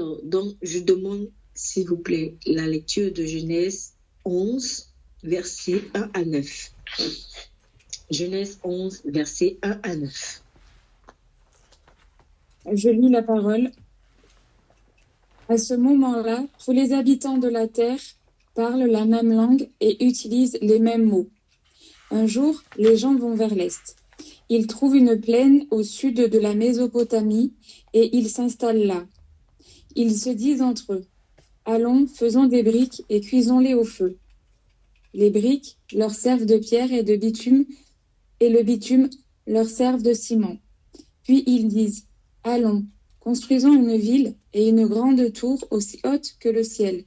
Alors, donc, je demande, s'il vous plaît, la lecture de Genèse 11, versets 1 à 9. Genèse 11, versets 1 à 9. Je lis la parole. À ce moment-là, tous les habitants de la terre parlent la même langue et utilisent les mêmes mots. Un jour, les gens vont vers l'est. Ils trouvent une plaine au sud de la Mésopotamie et ils s'installent là. Ils se disent entre eux, « Allons, faisons des briques et cuisons-les au feu. » Les briques leur servent de pierre et de bitume, et le bitume leur serve de ciment. Puis ils disent, « Allons, construisons une ville et une grande tour aussi haute que le ciel.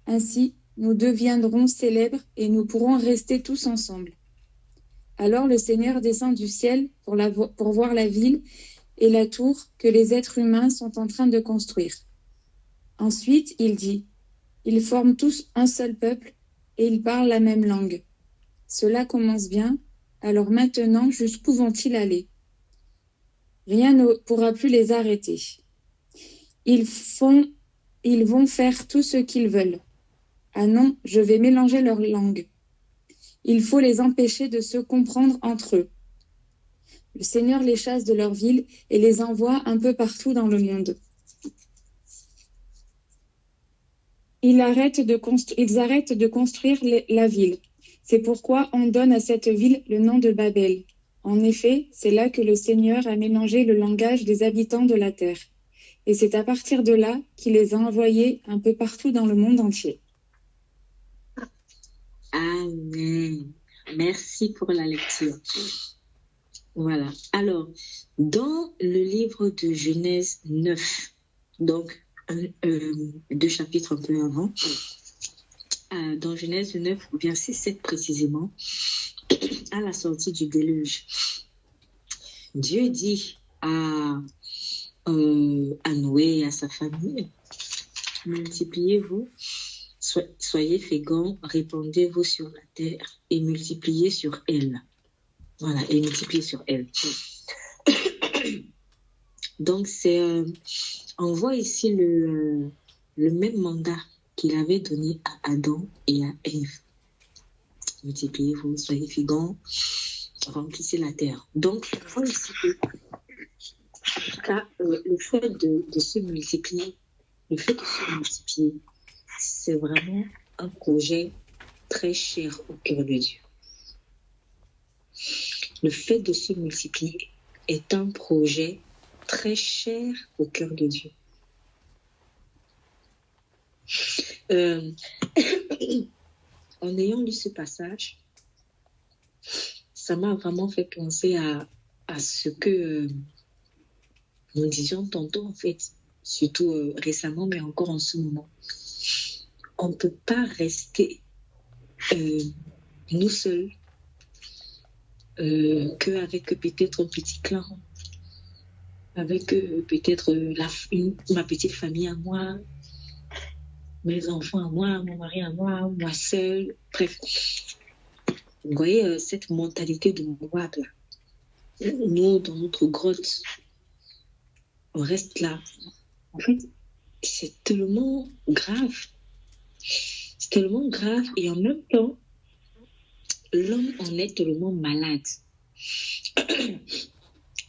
Ainsi, nous deviendrons célèbres et nous pourrons rester tous ensemble. » Alors le Seigneur descend du ciel pour voir la ville et la tour que les êtres humains sont en train de construire. Ensuite, il dit, « Ils forment tous un seul peuple et ils parlent la même langue. Cela commence bien, alors maintenant, jusqu'où vont-ils aller? Rien ne pourra plus les arrêter. Ils vont faire tout ce qu'ils veulent. Ah non, je vais mélanger leurs langues. Il faut les empêcher de se comprendre entre eux. Le Seigneur les chasse de leur ville et les envoie un peu partout dans le monde. Ils arrêtent de construire la ville. C'est pourquoi on donne à cette ville le nom de Babel. En effet, c'est là que le Seigneur a mélangé le langage des habitants de la terre. Et c'est à partir de là qu'il les a envoyés un peu partout dans le monde entier. Amen. Merci pour la lecture. Voilà. Alors, dans le livre de Genèse 9, donc 2 chapitres un peu avant, dans Genèse 9, verset 7 précisément, à la sortie du déluge, Dieu dit à Noé et à sa famille, multipliez-vous, soyez féconds, répandez-vous sur la terre et multipliez sur elle. Voilà, et multipliez sur elle. Donc, on voit ici le même mandat qu'il avait donné à Adam et à Ève. Multipliez-vous, soyez féconds, remplissez la terre. Donc, on voit ici que le fait de se multiplier, c'est vraiment un projet très cher au cœur de Dieu. Le fait de se multiplier est un projet très cher au cœur de Dieu. En ayant lu ce passage, ça m'a vraiment fait penser à ce que nous disions tantôt, en fait, surtout récemment, mais encore en ce moment. On ne peut pas rester nous seuls qu'avec peut-être un petit clan, avec peut-être ma petite famille à moi, mes enfants à moi, mon mari à moi seule, bref. Vous voyez cette mentalité de Moab là. Nous, dans notre grotte, on reste là. En fait, c'est tellement grave. C'est tellement grave et en même temps, l'homme en est tellement malade.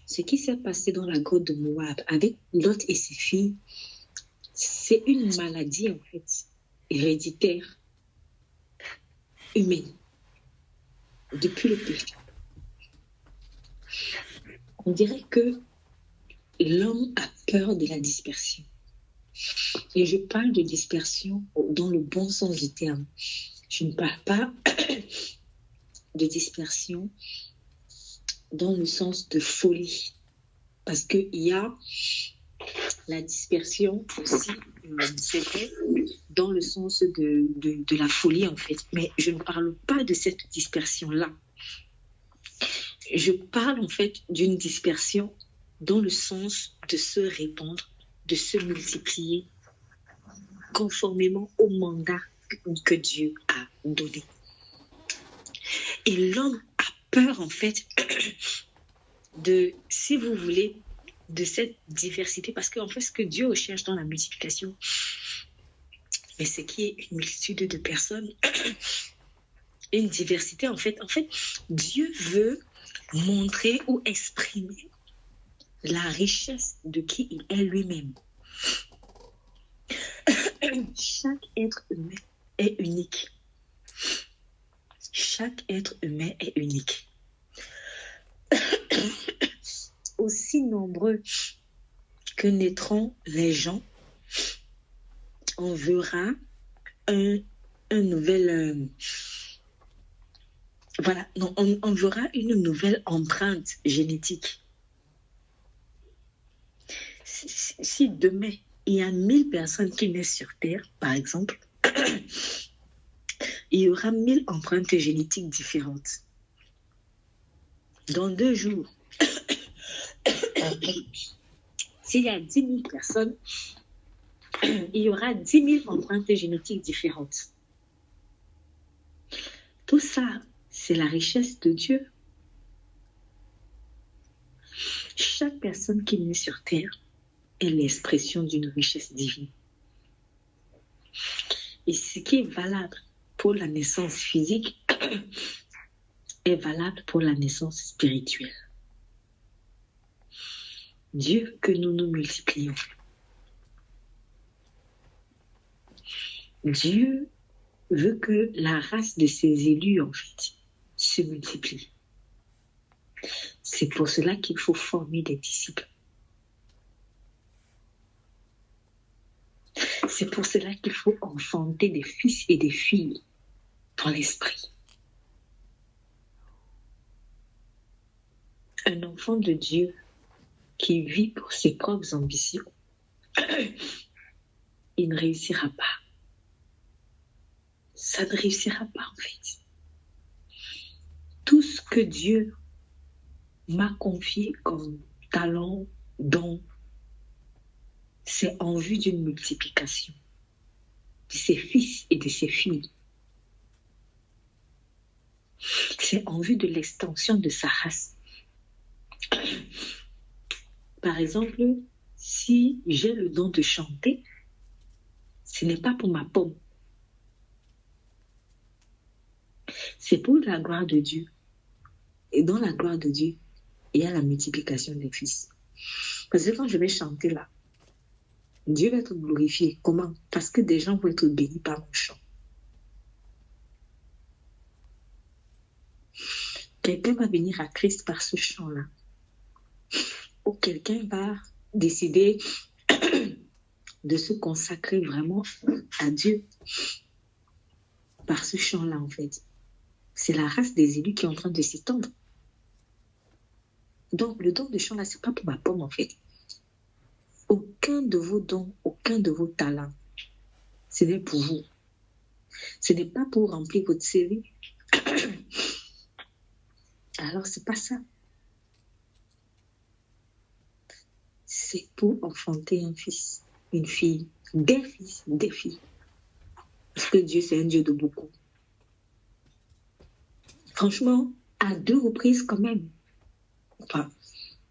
Ce qui s'est passé dans la grotte de Moab avec Lot et ses filles, c'est une maladie en fait, héréditaire, humaine, depuis le péché. On dirait que l'homme a peur de la dispersion. Et je parle de dispersion dans le bon sens du terme. Je ne parle pas de dispersion dans le sens de folie. Parce qu'il y a la dispersion aussi, c'est vrai, dans le sens de la folie en fait. Mais je ne parle pas de cette dispersion-là. Je parle en fait d'une dispersion dans le sens de se répandre, de se multiplier conformément au mandat que Dieu a donné. Et l'homme a peur en fait de, si vous voulez, de cette diversité, parce qu'en fait, ce que Dieu recherche dans la multiplication, mais c'est qu'il y ait une multitude de personnes, une diversité, en fait, Dieu veut montrer ou exprimer la richesse de qui il est lui-même. Chaque être humain est unique. Chaque être humain est unique. Aussi nombreux que naîtront les gens, on verra un nouvel... on verra une nouvelle empreinte génétique. Si demain, il y a 1000 personnes qui naissent sur Terre, par exemple, il y aura 1000 empreintes génétiques différentes. Dans 2 jours, s'il y a 10 000 personnes, il y aura 10 000 empreintes génétiques différentes. Tout ça, c'est la richesse de Dieu. Chaque personne qui naît sur Terre est l'expression d'une richesse divine. Et ce qui est valable pour la naissance physique est valable pour la naissance spirituelle. Dieu, que nous nous multiplions. Dieu veut que la race de ses élus, en fait, se multiplie. C'est pour cela qu'il faut former des disciples. C'est pour cela qu'il faut enfanter des fils et des filles dans l'esprit. Un enfant de Dieu qui vit pour ses propres ambitions, il ne réussira pas. Ça ne réussira pas en fait. Tout ce que Dieu m'a confié comme talent, don, c'est en vue d'une multiplication de ses fils et de ses filles. C'est en vue de l'extension de sa race. Par exemple, si j'ai le don de chanter, ce n'est pas pour ma pomme. C'est pour la gloire de Dieu. Et dans la gloire de Dieu, il y a la multiplication des fils. Parce que quand je vais chanter là, Dieu va être glorifié. Comment? Parce que des gens vont être bénis par mon chant. Quelqu'un va venir à Christ par ce chant-là. Ou quelqu'un va décider de se consacrer vraiment à Dieu par ce chant-là, en fait. C'est la race des élus qui est en train de s'étendre. Donc, le don de chant, là, ce n'est pas pour ma pomme, en fait. Aucun de vos dons, aucun de vos talents, ce n'est pour vous. Ce n'est pas pour remplir votre CV. Alors, ce n'est pas ça. C'est pour enfanter un fils, une fille, des fils, des filles. Parce que Dieu, c'est un Dieu de beaucoup. Franchement, à 2 reprises quand même. Enfin,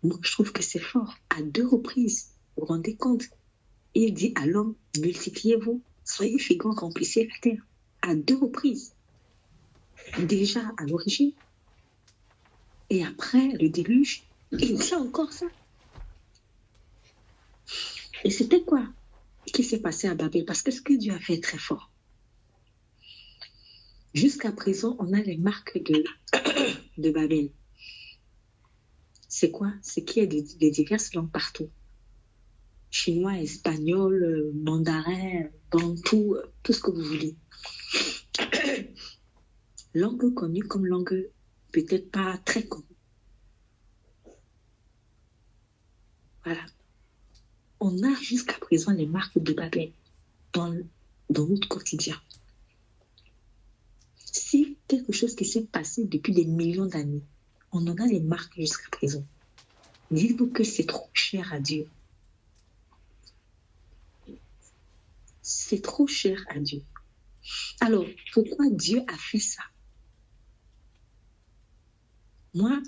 moi, je trouve que c'est fort. À 2 reprises, vous vous rendez compte? Il dit à l'homme, multipliez-vous, soyez féconds, remplissez la terre. À 2 reprises. Déjà à l'origine. Et après le déluge, il dit encore ça. Et c'était quoi qui s'est passé à Babel? Parce que ce que Dieu a fait est très fort. Jusqu'à présent, on a les marques de Babel. C'est quoi? C'est qu'il y a des diverses langues partout. Chinois, espagnol, mandarin, bantou, tout ce que vous voulez. Langue connue comme langue peut-être pas très connue. Voilà. On a jusqu'à présent les marques de Babel dans notre quotidien. Si quelque chose qui s'est passé depuis des millions d'années, on en a les marques jusqu'à présent. Dites-vous que c'est trop cher à Dieu. C'est trop cher à Dieu. Alors, pourquoi Dieu a fait ça? Moi,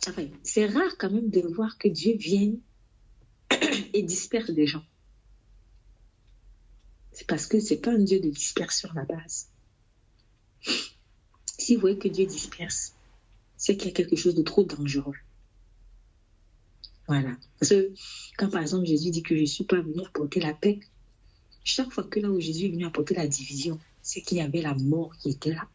Enfin, c'est rare quand même de voir que Dieu vienne et disperse des gens. C'est parce que c'est pas un Dieu de dispersion à la base. Si vous voyez que Dieu disperse, c'est qu'il y a quelque chose de trop dangereux. Voilà. Parce que quand par exemple Jésus dit que je ne suis pas venu apporter la paix, chaque fois que là où Jésus est venu apporter la division, c'est qu'il y avait la mort qui était là.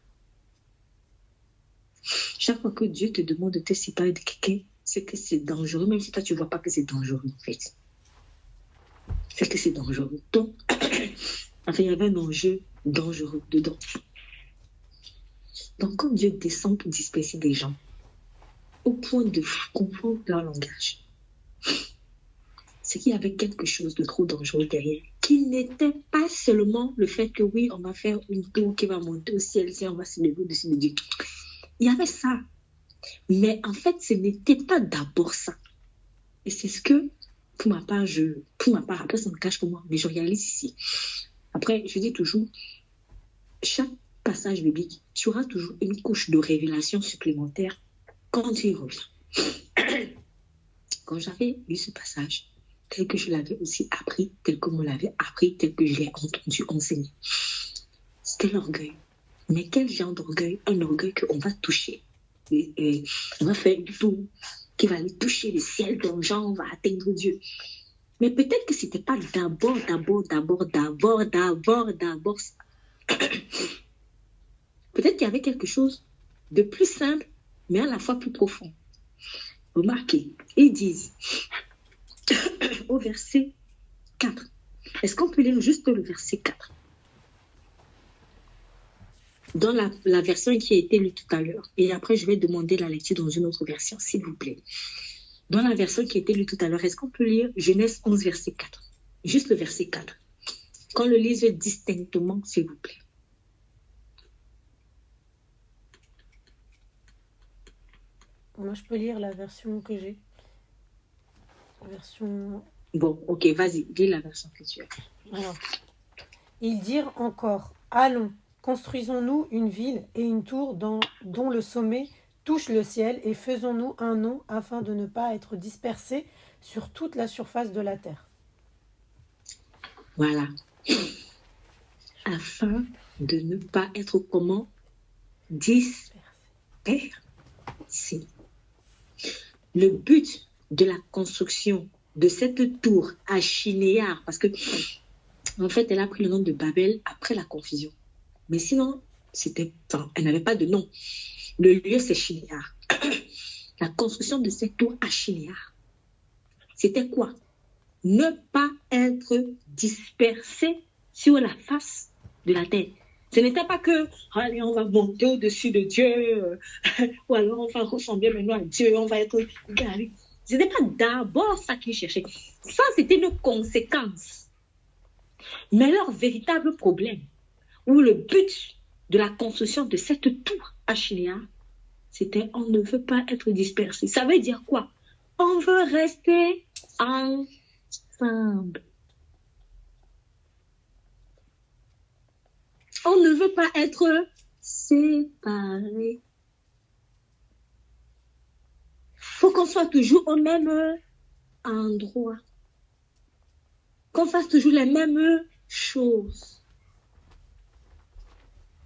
Chaque fois que Dieu te demande de te séparer de quelqu'un, c'est que c'est dangereux, même si toi tu ne vois pas que c'est dangereux en fait. C'est que c'est dangereux. Donc, enfin, il y avait un enjeu dangereux dedans. Donc, quand Dieu descend pour disperser des gens, au point de comprendre leur langage, c'est qu'il y avait quelque chose de trop dangereux derrière, qui n'était pas seulement le fait que oui, on va faire une tour qui va monter au ciel, si on va se lever au-dessus de Dieu. Il y avait ça. Mais en fait, ce n'était pas d'abord ça. Et c'est ce que, pour ma part, après ça me cache pour moi, mais je réalise ici. Après, je dis toujours, chaque passage biblique, tu auras toujours une couche de révélation supplémentaire quand tu y reviens. Quand j'avais lu ce passage, tel que je l'avais aussi appris, tel que me l'avait appris, tel que je l'ai entendu enseigner, c'était l'orgueil. Mais quel genre d'orgueil? Un orgueil qu'on va toucher. On va faire du tout, qui va aller toucher le ciel, donc genre on va atteindre Dieu. Mais peut-être que c'était pas d'abord ça. Peut-être qu'il y avait quelque chose de plus simple, mais à la fois plus profond. Remarquez, ils disent au verset 4. Est-ce qu'on peut lire juste le verset 4? Dans la version qui a été lue tout à l'heure. Et après, je vais demander la lecture dans une autre version, s'il vous plaît. Dans la version qui a été lue tout à l'heure, est-ce qu'on peut lire Genèse 11, verset 4? Juste le verset 4. Qu'on le lise distinctement, s'il vous plaît. Moi, je peux lire la version que j'ai. La version... Bon, ok, vas-y, lis la version que tu as. Alors, ils dirent encore, allons, construisons-nous une ville et une tour dont le sommet touche le ciel et faisons-nous un nom afin de ne pas être dispersés sur toute la surface de la terre. Voilà. Afin de ne pas être comment? Dispersés. Le but de la construction de cette tour à Shinéar, parce que en fait, elle a pris le nom de Babel après la confusion. Mais sinon, elle n'avait pas de nom. Le lieu, c'est Shinéar. La construction de cette tour à Shinéar, c'était quoi? Ne pas être dispersé sur la face de la terre. Ce n'était pas que, allez, on va monter au-dessus de Dieu, ou alors on va ressembler maintenant à Dieu, on va être... Ce n'était pas d'abord ça qu'ils cherchaient. Ça, c'était une conséquence. Mais leur véritable problème, ou le but de la construction de cette tour à Shinéar, c'était on ne veut pas être dispersé. Ça veut dire quoi? On veut rester ensemble. On ne veut pas être séparés. Il faut qu'on soit toujours au même endroit. Qu'on fasse toujours les mêmes choses.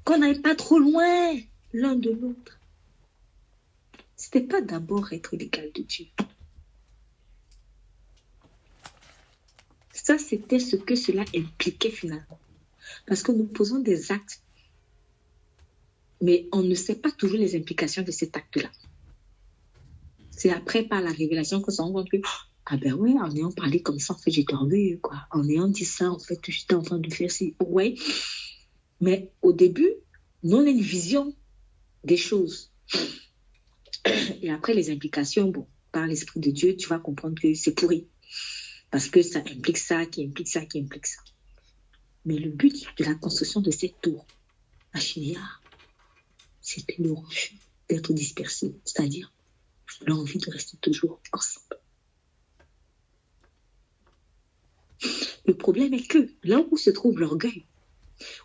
Qu'on n'aille pas trop loin l'un de l'autre. Ce n'était pas d'abord être l'égal de Dieu. Ça, c'était ce que cela impliquait finalement. Parce que nous posons des actes, mais on ne sait pas toujours les implications de cet acte-là. C'est après, par la révélation, qu'on se rend compte que, ah ben ouais, en ayant parlé comme ça, en fait, j'étais orgueilleux, quoi. En ayant dit ça, en fait, j'étais en train de faire ci. Ouais. Mais au début, nous, on a une vision des choses. Et après, les implications, bon, par l'Esprit de Dieu, tu vas comprendre que c'est pourri. Parce que ça implique ça, qui implique ça, qui implique ça. Mais le but de la construction de cette tour à Shinéar, c'était le refus d'être dispersé, c'est-à-dire l'envie de rester toujours ensemble. Le problème est que là où se trouve l'orgueil,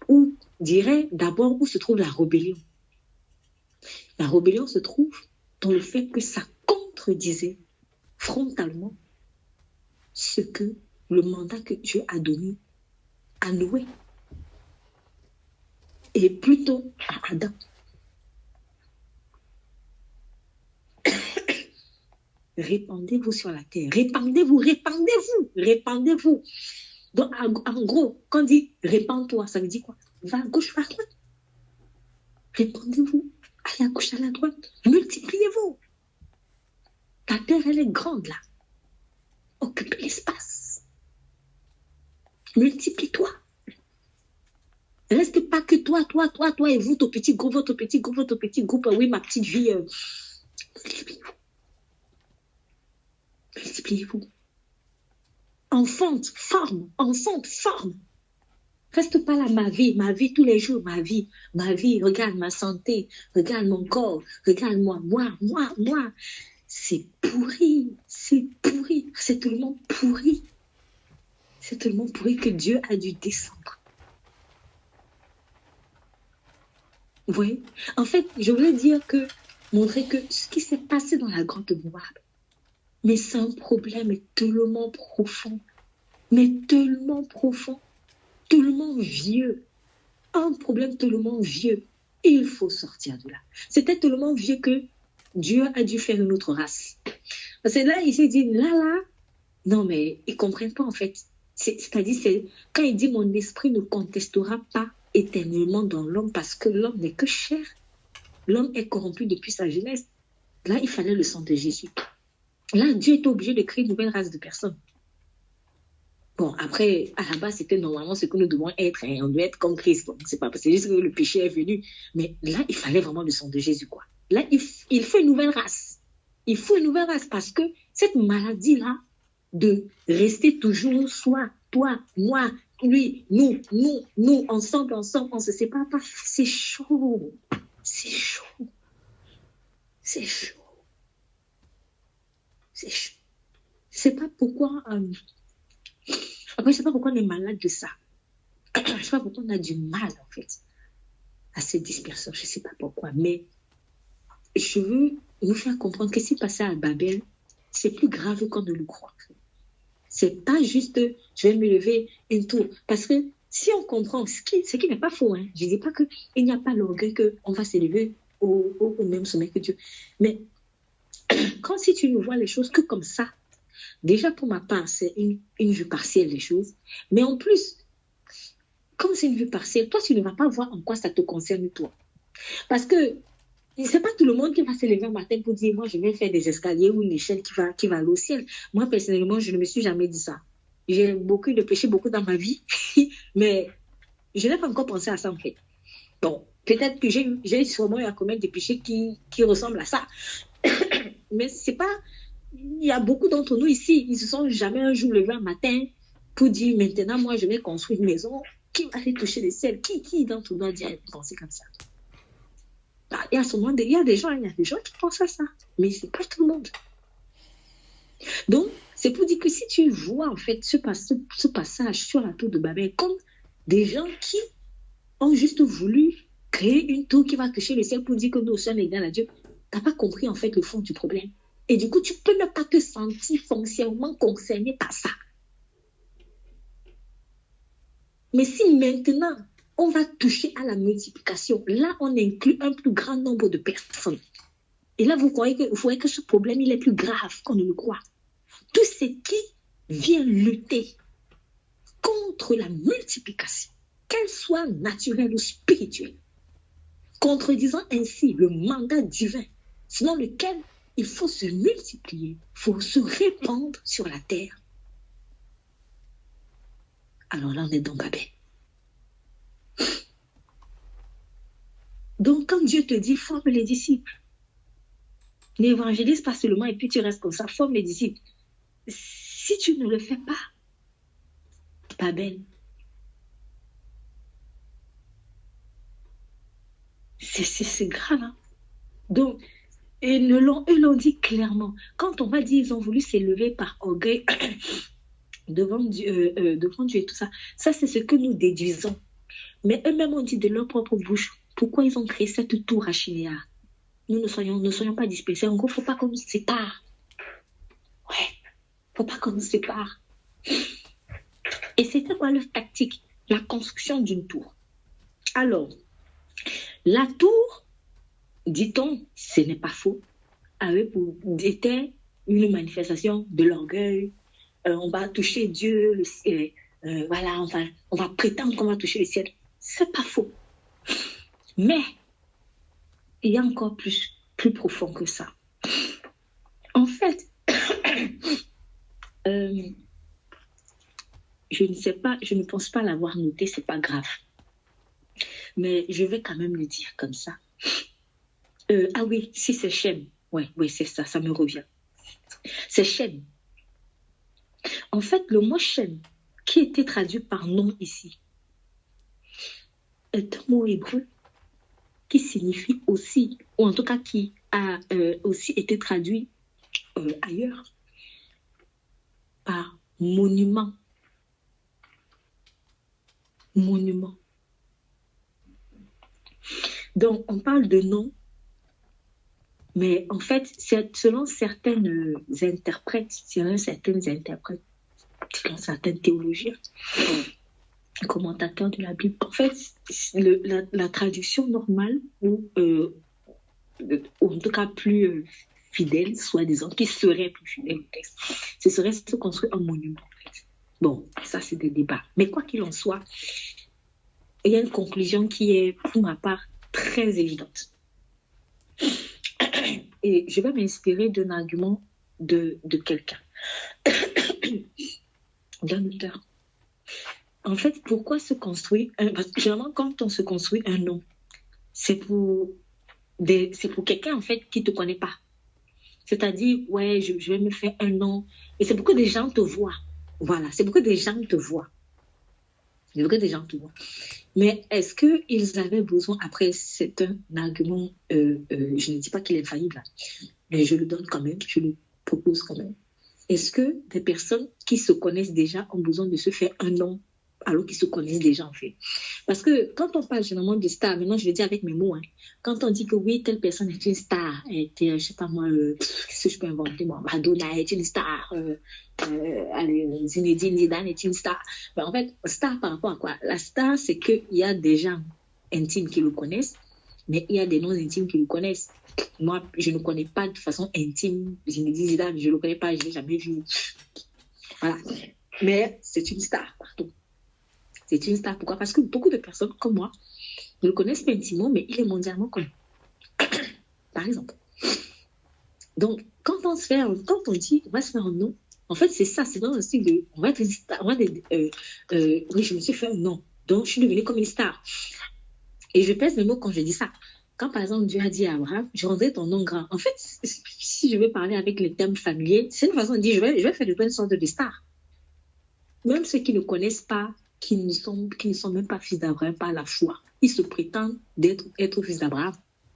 ou dirais d'abord où se trouve la rébellion se trouve dans le fait que ça contredisait frontalement ce que le mandat que Dieu a donné à Noé et plutôt à Adam. Répandez-vous sur la terre. Répandez-vous, répandez-vous, répandez-vous. Donc, en gros, quand on dit répands-toi, ça veut dire quoi? Va à gauche, va à droite. Répandez-vous. Allez à gauche, allez à droite. Multipliez-vous. Ta terre, elle est grande là. Occupez l'espace. Multiplie-toi. Reste pas que toi et vous, ton petit groupe, votre petit groupe, votre petit groupe. Oui, ma petite vie. Multipliez-vous. Multipliez-vous. Enfante, forme. Reste pas là, ma vie, tous les jours, ma vie, regarde ma santé, regarde mon corps, regarde moi. C'est pourri, c'est tellement pourri. C'est tellement pourri que Dieu a dû descendre. Vous voyez? En fait, je voulais montrer que ce qui s'est passé dans la grotte de Moab, mais c'est un problème tellement profond, tellement vieux. Un problème tellement vieux. Il faut sortir de là. C'était tellement vieux que Dieu a dû faire une autre race. Parce que là, il s'est dit, non mais ils ne comprennent pas en fait. C'est-à-dire, quand il dit, mon esprit ne contestera pas éternellement dans l'homme parce que l'homme n'est que chair. L'homme est corrompu depuis sa jeunesse. Là, il fallait le sang de Jésus. Là, Dieu est obligé de créer une nouvelle race de personnes. Bon, après, à la base, c'était normalement ce que nous devons être. Hein. On doit être comme Christ. Donc, c'est pas parce que c'est juste que le péché est venu. Mais là, il fallait vraiment le sang de Jésus, quoi. Là, il faut une nouvelle race. Il faut une nouvelle race parce que cette maladie-là, de rester toujours soi, toi, moi, lui, nous, ensemble, on ne se sépare pas. C'est chaud. C'est chaud. C'est chaud. C'est chaud. Je sais pas pourquoi... Après, je ne sais pas pourquoi on est malade de ça. Je ne sais pas pourquoi on a du mal, en fait, à se disperser. Je ne sais pas pourquoi. Mais je veux vous faire comprendre que ce qui est passé à Babel, c'est plus grave qu'on ne le croit. C'est pas juste, je vais me lever une tour. Parce que si on comprend, ce qui n'est pas faux, hein, je ne dis pas qu'il n'y a pas l'orgueil qu'on va s'élever au même sommet que Dieu. Mais quand si tu ne vois les choses que comme ça, déjà, pour ma part, c'est une vue partielle des choses. Mais en plus, comme c'est une vue partielle, toi, tu ne vas pas voir en quoi ça te concerne, toi. Parce que ce n'est pas tout le monde qui va se lever un matin pour dire, moi, je vais faire des escaliers ou une échelle qui va aller au ciel. Moi, personnellement, je ne me suis jamais dit ça. J'ai beaucoup de péchés, beaucoup dans ma vie, mais je n'ai pas encore pensé à ça, en fait. Bon, peut-être que j'ai sûrement eu à commettre des péchés qui ressemblent à ça. Mais c'est pas... Il y a beaucoup d'entre nous ici, ils ne se sont jamais un jour levés un matin pour dire, maintenant, moi, je vais construire une maison. Qui va aller toucher les ciels? Qui d'entre nous a dit penser comme ça? Il y a des gens qui pensent à ça, mais ce n'est pas tout le monde. Donc, c'est pour dire que si tu vois, en fait, ce passage sur la tour de Babel comme des gens qui ont juste voulu créer une tour qui va toucher le ciel pour dire que nous sommes égaux à Dieu, tu n'as pas compris, en fait, le fond du problème. Et du coup, tu peux ne pas te sentir foncièrement concerné par ça. Mais si maintenant, on va toucher à la multiplication, là, on inclut un plus grand nombre de personnes. Et là, vous voyez que ce problème, il est plus grave qu'on ne le croit. Tout ce qui vient lutter contre la multiplication, qu'elle soit naturelle ou spirituelle, contredisant ainsi le mandat divin, selon lequel il faut se multiplier, il faut se répandre sur la terre. Alors là, on est dans Babel. Donc, quand Dieu te dit, forme les disciples, n'évangélise pas seulement et puis tu restes comme ça, forme les disciples. Si tu ne le fais pas, Babel, c'est grave. Hein? Donc, eux l'ont dit clairement. Quand on va dire ils ont voulu s'élever par orgueil devant Dieu et tout ça, ça c'est ce que nous déduisons. Mais eux-mêmes ont dit de leur propre bouche pourquoi ils ont créé cette tour à Shinéa. Nous ne soyons pas dispersés. En gros, il ne faut pas qu'on nous sépare. Faut pas qu'on nous sépare. Et c'était quoi leur tactique? La construction d'une tour. Alors, la tour, dit-on, ce n'est pas faux, était une manifestation de l'orgueil. On va toucher Dieu, le ciel. Voilà, on va prétendre qu'on va toucher le ciel. C'est pas faux. Mais il y a encore plus profond que ça. En fait, je ne sais pas, je ne pense pas l'avoir noté, c'est pas grave. Mais je vais quand même le dire comme ça. Ah oui, si c'est Shem. Oui, c'est ça, ça me revient. C'est Shem. En fait, le mot Shem, qui était traduit par nom ici, est un mot hébreu qui signifie aussi, ou en tout cas qui a aussi été traduit ailleurs par monument. Monument. Donc, on parle de nom, mais en fait, c'est selon certaines interprètes, selon certaines théologiens, commentateurs de la Bible, en fait, la traduction normale, ou en tout cas plus fidèle, soi-disant, qui serait plus fidèle au texte, ce serait se construire un monument, en fait. Bon, ça, c'est des débats. Mais quoi qu'il en soit, il y a une conclusion qui est, pour ma part, très évidente. Et je vais m'inspirer d'un argument de quelqu'un, d'un auteur. En fait, pourquoi se construire parce que généralement, quand on se construit un nom, c'est pour quelqu'un, en fait, qui ne te connaît pas. C'est-à-dire, ouais, je vais me faire un nom. Et c'est pour que des gens te voient. Voilà, c'est pour que des gens te voient. C'est pour que des gens te voient. Mais est-ce qu'ils avaient besoin, après, c'est un argument, je ne dis pas qu'il est faillible, mais je le donne quand même, je le propose quand même. Est-ce que des personnes qui se connaissent déjà ont besoin de se faire un nom alors qu'ils se connaissent déjà, en fait? Parce que quand on parle généralement de star, maintenant je le dis avec mes mots, hein, quand on dit que oui, telle personne est une star, je sais pas moi, qu'est-ce que je peux inventer, moi, Madonna est une star, Zinedine Zidane est une star. Ben, en fait, star par rapport à quoi? La star, c'est qu'il y a des gens intimes qui le connaissent, mais il y a des non-intimes qui le connaissent. Moi, je ne connais pas de façon intime Zinedine Zidane, je ne le connais pas, je ne l'ai jamais vu. Voilà. Mais c'est une star, pardon. C'est une star. Pourquoi? Parce que beaucoup de personnes comme moi ne le connaissent pas intimement, mais il est mondialement connu. Par exemple. Donc, quand on dit on va se faire un nom, en fait, c'est ça, c'est dans un style de on va être une star. Oui, je me suis fait un nom. Donc, je suis devenue comme une star. Et je pèse mes mots quand je dis ça. Quand, par exemple, Dieu a dit à Abraham, je rendrai ton nom grand. En fait, si je veux parler avec les termes familiers, c'est une façon de dire, je vais faire de toi une sorte de star. Même ceux qui ne connaissent pas, qui ne sont même pas fils d'Abraham par la foi, ils se prétendent être fils d'Abraham,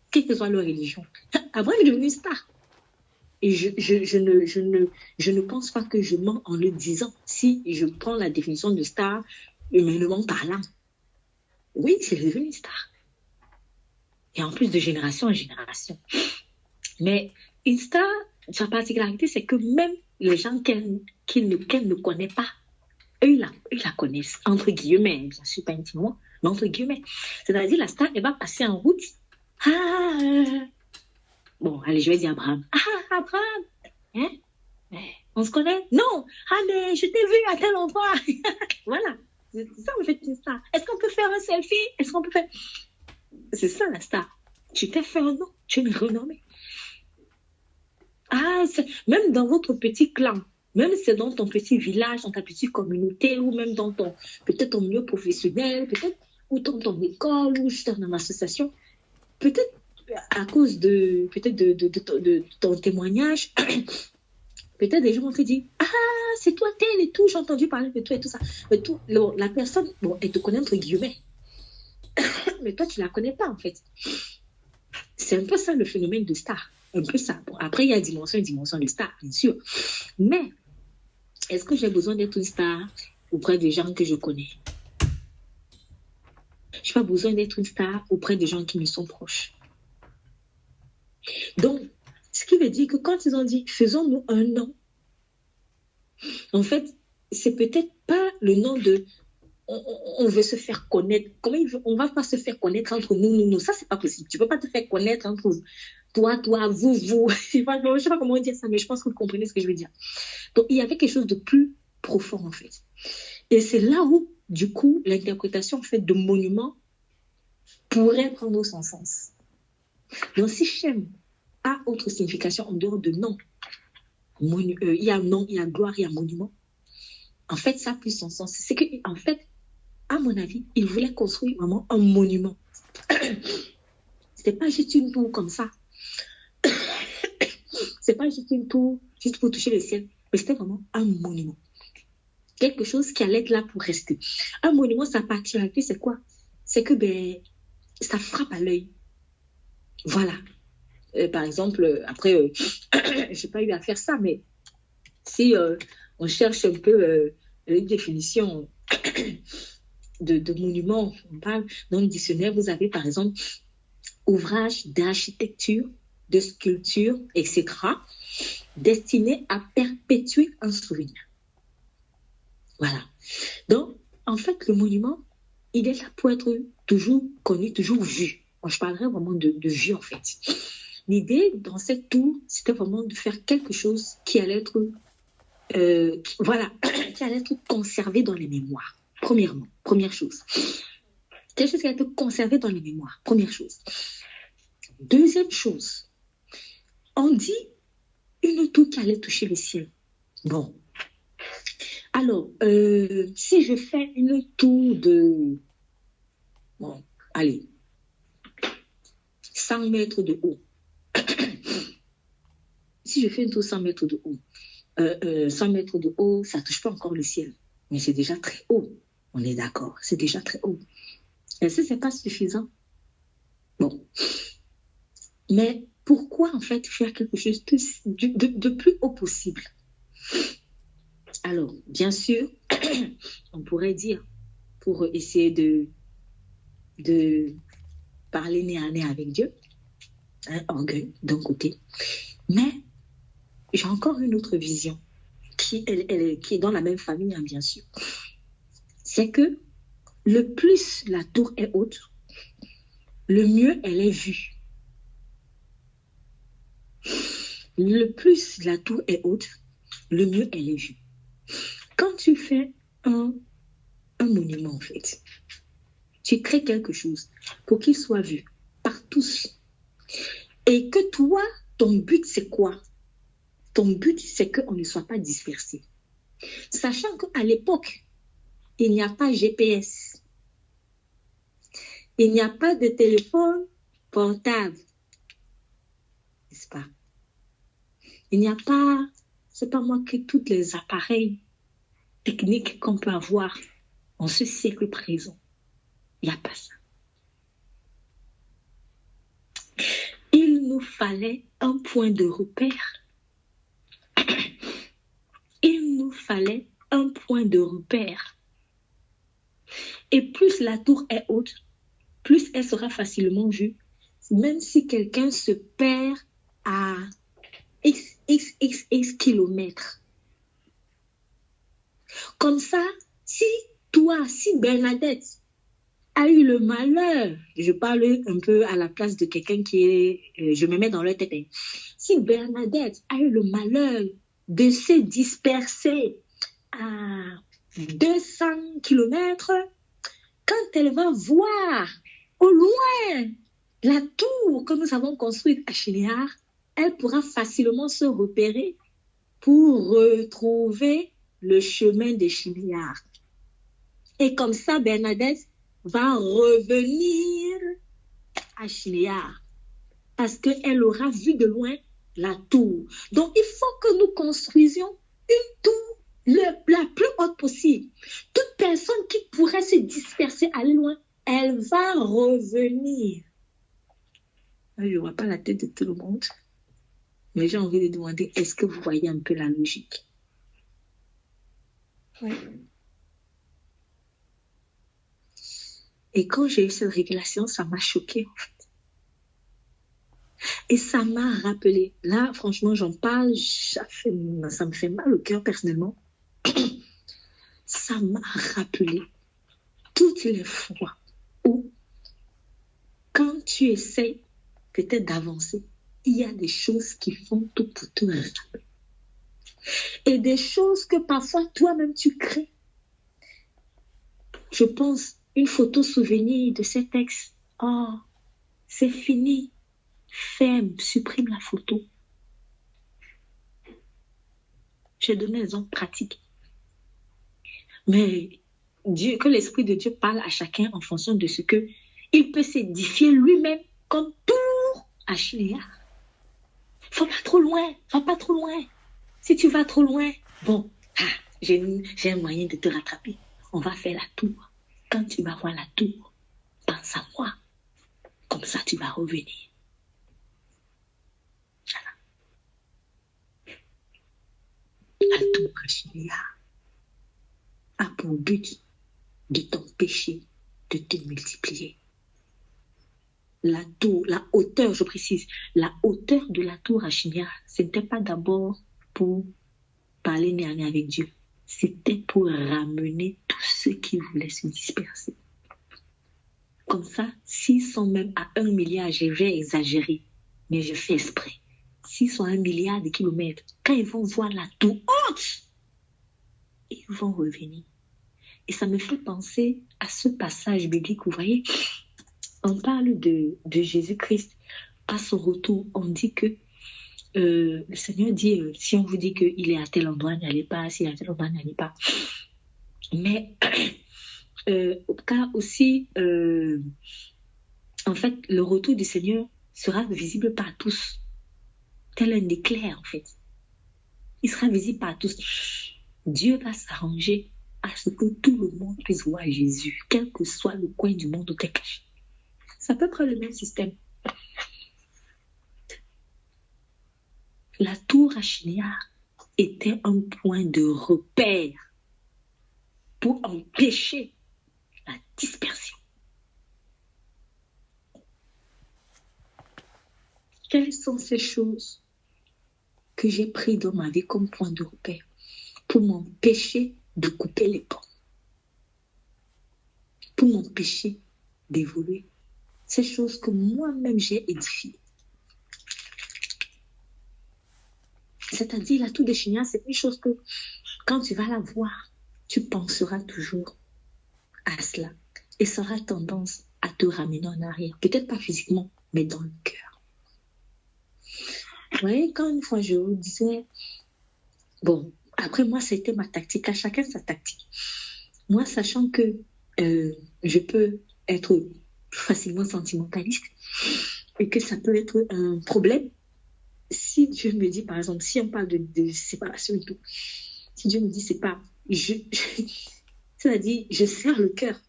quelle que soit leur religion. Abraham est devenu star. Et je ne pense pas que je mens en le disant. Si je prends la définition de star, humainement parlant, oui, c'est devenu une star. Et en plus de génération en génération. Mais une star, sa particularité, c'est que même les gens qu'elle ne connaît pas, eux, ils la connaissent, entre guillemets, bien sûr, pas intimement, mais entre guillemets. C'est-à-dire, la star, elle va passer en route. Bon, allez, je vais dire Abraham. Abraham, hein? On se connaît? Non. Mais je t'ai vu à tel endroit. Voilà. C'est ça, en fait, une star. Est-ce qu'on peut faire un selfie? Est-ce qu'on peut faire... C'est ça, la star. Tu t'es fait un nom, tu es renommé. Même dans votre petit clan, même si c'est dans ton petit village, dans ta petite communauté, ou même dans peut-être ton milieu professionnel, peut-être, ou dans ton école, ou juste dans une association, peut-être à cause de ton témoignage, peut-être des gens vont te dire, c'est toi tel et tout, j'ai entendu parler de toi et tout ça. Mais la personne, bon, elle te connaît entre guillemets. Mais toi, tu ne la connais pas, en fait. C'est un peu ça, le phénomène de star. Un peu ça. Bon, après, il y a dimension de star, bien sûr. Mais, est-ce que j'ai besoin d'être une star auprès des gens que je connais? Je n'ai pas besoin d'être une star auprès des gens qui me sont proches. Donc, ce qui veut dire que quand ils ont dit, faisons-nous un nom, En fait, c'est peut-être pas le nom de... On veut se faire connaître. On va pas se faire connaître entre nous. Ça, c'est pas possible. Tu peux pas te faire connaître entre toi, vous. Je sais pas comment dire ça, mais je pense que vous comprenez ce que je veux dire. Donc, il y avait quelque chose de plus profond, en fait. Et c'est là où, du coup, l'interprétation, en fait, de monument pourrait prendre son sens. Donc, si Shem a autre signification en dehors de nom, il y a nom, il y a gloire, il y a monument, en fait, ça a plus son sens. C'est que, en fait, à mon avis, il voulait construire vraiment un monument. C'était pas juste une tour comme ça. C'est pas juste une tour, juste pour toucher le ciel, mais c'était vraiment un monument. Quelque chose qui allait être là pour rester. Un monument, sa particularité, c'est quoi? C'est que, ça frappe à l'œil. Voilà. Par exemple, après, j'ai pas eu à faire ça, mais si on cherche un peu une définition de monument, on parle dans le dictionnaire, vous avez par exemple ouvrage d'architecture, de sculpture, etc., destiné à perpétuer un souvenir. Voilà. Donc, en fait, le monument, il est là pour être toujours connu, toujours vu. Moi, je parlerais vraiment de vue, en fait. L'idée dans cette tour, c'était vraiment de faire quelque chose qui allait être, qui allait être conservé dans les mémoires. Première chose. Quelque chose qui allait être conservé dans les mémoires. Première chose. Deuxième chose, on dit une tour qui allait toucher le ciel. Bon. Alors, si je fais une tour de, bon, allez, 100 mètres de haut. Si je fais une tour 100 mètres de haut, 100 mètres de haut, ça ne touche pas encore le ciel. Mais c'est déjà très haut. On est d'accord, c'est déjà très haut. Est-ce que ce n'est pas suffisant? Bon. Mais pourquoi, en fait, faire quelque chose de plus haut possible? Alors, bien sûr, on pourrait dire, pour essayer de parler nez à nez avec Dieu, orgueil d'un côté, mais j'ai encore une autre vision qui est dans la même famille, bien sûr. C'est que le plus la tour est haute, le mieux elle est vue. Le plus la tour est haute, le mieux elle est vue. Quand tu fais un monument, en fait, tu crées quelque chose pour qu'il soit vu par tous. Et que toi, ton but, c'est quoi? Ton but, c'est qu'on ne soit pas dispersé. Sachant qu'à l'époque, il n'y a pas GPS. Il n'y a pas de téléphone portable. N'est-ce pas? Il n'y a pas, c'est pas moi, que tous les appareils techniques qu'on peut avoir en ce siècle présent. Il n'y a pas ça. Il nous fallait un point de repère. Il nous fallait un point de repère. Et plus la tour est haute, plus elle sera facilement vue, même si quelqu'un se perd à x kilomètres. Comme ça, si Bernadette a eu le malheur, je parle un peu à la place de quelqu'un qui est, je me mets dans leur tête, si Bernadette a eu le malheur de se disperser à 200 kilomètres, quand elle va voir au loin la tour que nous avons construite à Chinéar, elle pourra facilement se repérer pour retrouver le chemin de Chinéar. Et comme ça, Bernadette va revenir à Chinéar parce qu'elle aura vu de loin la tour. Donc, il faut que nous construisions une tour la plus haute possible. Toute personne qui pourrait se disperser, aller loin, elle va revenir. Je ne vois pas la tête de tout le monde, mais j'ai envie de demander, est-ce que vous voyez un peu la logique? Oui. Et quand j'ai eu cette révélation, ça m'a choquée, en fait. Et ça m'a rappelé. Là, franchement, j'en parle, ça me fait mal au cœur, personnellement. Ça m'a rappelé toutes les fois où, quand tu essaies peut-être d'avancer, il y a des choses qui font tout pour te rattraper. Et des choses que parfois toi-même tu crées. Je pense, une photo souvenir de cet ex. Oh, c'est fini. Ferme, supprime la photo. J'ai donné un exemple pratique. Mais Dieu, que l'Esprit de Dieu parle à chacun en fonction de ce que il peut s'édifier lui-même comme pour Achillea. Faut pas trop loin, va pas trop loin. Si tu vas trop loin, bon, j'ai un moyen de te rattraper. On va faire la tour. Quand tu vas voir la tour, pense à moi. Comme ça, tu vas revenir. Voilà. La tour Achillea a pour but de t'empêcher de te multiplier. La tour, la hauteur, je précise, la hauteur de la tour Achillea, ce n'était pas d'abord pour parler nez à nez avec Dieu. C'était pour ramener tous ceux qui voulaient se disperser. Comme ça, s'ils sont même à 1 milliard, je vais exagérer, mais je fais exprès. S'ils sont à 1 milliard de kilomètres, quand ils vont voir la tour haute, ils vont revenir. Et ça me fait penser à ce passage biblique, vous voyez, on parle de Jésus-Christ à son retour. On dit que le Seigneur dit, si on vous dit qu'il est à tel endroit, n'allez pas, s'il est à tel endroit, n'allez pas. Mais au cas aussi, en fait, le retour du Seigneur sera visible par tous, tel un éclair en fait. Il sera visible par tous. Dieu va s'arranger à ce que tout le monde puisse voir Jésus, quel que soit le coin du monde où tu es caché. C'est à peu près le même système. La tour Achillea était un point de repère pour empêcher la dispersion. Quelles sont ces choses que j'ai prises dans ma vie comme point de repère pour m'empêcher de couper les ponts, pour m'empêcher d'évoluer? Ces choses que moi-même j'ai édifiées. C'est-à-dire, la tour d'Achillea, c'est une chose que quand tu vas la voir, tu penseras toujours à cela. Et ça aura tendance à te ramener en arrière. Peut-être pas physiquement, mais dans le cœur. Vous voyez, quand une fois je vous disais, bon, après moi, c'était ma tactique. À chacun sa tactique. Moi, sachant que je peux être facilement sentimentaliste et que ça peut être un problème, si Dieu me dit, par exemple, si on parle de séparation et tout, si Dieu me dit, c'est pas, c'est-à-dire, je serre le cœur.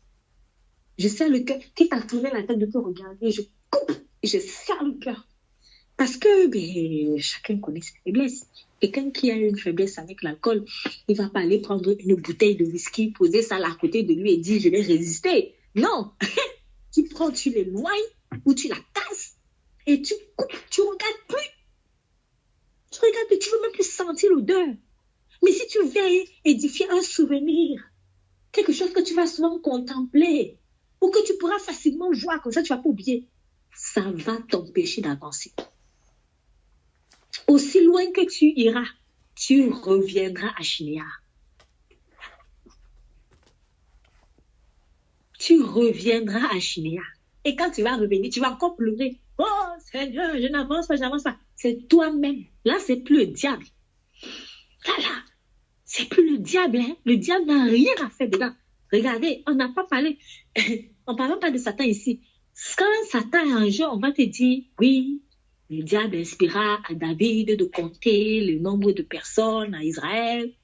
Je serre le cœur. Quitte à tourner la tête de te regarder, je coupe et je serre le cœur. Parce que chacun connaît ses faiblesses. Quelqu'un qui a une faiblesse avec l'alcool, il ne va pas aller prendre une bouteille de whisky, poser ça là à côté de lui et dire, je vais résister. Non. Tu prends, tu l'éloignes ou tu la tasses et tu coupes, tu ne regardes plus. Tu regardes plus, tu ne veux même plus sentir l'odeur. Mais si tu viens édifier un souvenir, quelque chose que tu vas souvent contempler, ou que tu pourras facilement voir, comme ça tu ne vas pas oublier, ça va t'empêcher d'avancer. Aussi loin que tu iras, tu reviendras à Achillea. Tu reviendras à Achillea. Et quand tu vas revenir, tu vas encore pleurer. Oh Seigneur, je n'avance pas, je n'avance pas. C'est toi-même. Là, c'est plus le diable. Là, c'est plus le diable. Hein? Le diable n'a rien à faire dedans. Regardez, on n'a pas parlé. On ne parle pas de Satan ici. Quand Satan est en jeu, on va te dire, oui, le diable inspira à David de compter le nombre de personnes à Israël.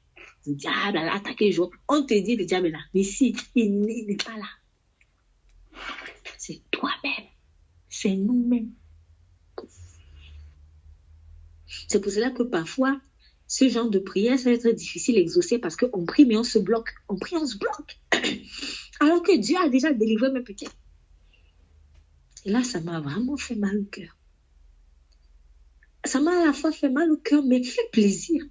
Le diable a attaqué Job. On te dit, le diable est là. Mais ici, il n'est pas là. C'est toi-même. C'est nous-mêmes. C'est pour cela que parfois, ce genre de prière, ça va être difficile à exaucer parce qu'on prie, mais on se bloque. On prie, on se bloque. Alors que Dieu a déjà délivré mes petits. Et là, ça m'a vraiment fait mal au cœur. Ça m'a à la fois fait mal au cœur, mais fait plaisir.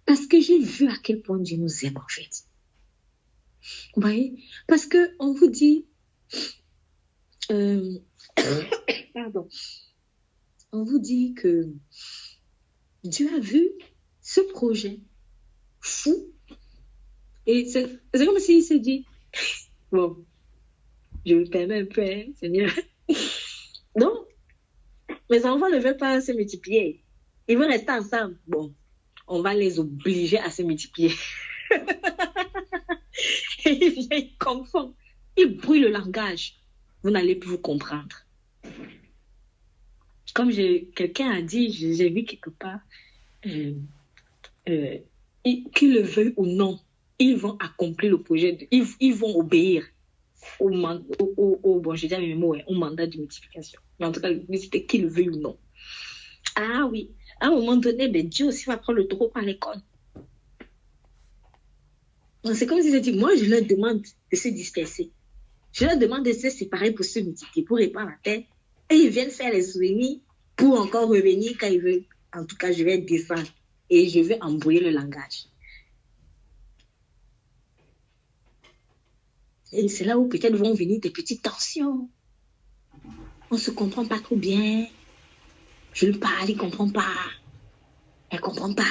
Parce que j'ai vu à quel point Dieu nous aime, en fait. Vous voyez? Parce qu'on vous dit... pardon. On vous dit que Dieu a vu ce projet fou. Et c'est comme s'il s'est dit, bon, je me permets un peu, hein, Seigneur. Non, mes enfants ne veulent pas se multiplier. Ils vont rester ensemble. Bon, on va les obliger à se multiplier. Et il vient, il confond. Il brouille le langage. Vous n'allez plus vous comprendre. Comme quelqu'un a dit, j'ai vu quelque part, qu'ils le veuillent ou non, ils vont accomplir le projet, ils vont obéir au mandat de multiplication. Mais en tout cas, c'était qu'ils le veuillent ou non. Ah oui, à un moment donné, Dieu aussi va prendre le taureau par les cornes. C'est comme si je dis, moi je leur demande de se disperser. Je leur demande de se séparer pour se multiplier, pour répandre la terre. Et ils viennent faire les souvenirs pour encore revenir quand ils veulent. En tout cas, je vais descendre et je vais embrouiller le langage. Et c'est là où peut-être vont venir des petites tensions. On ne se comprend pas trop bien. Je lui parle, il ne comprend pas. Elle ne comprend pas.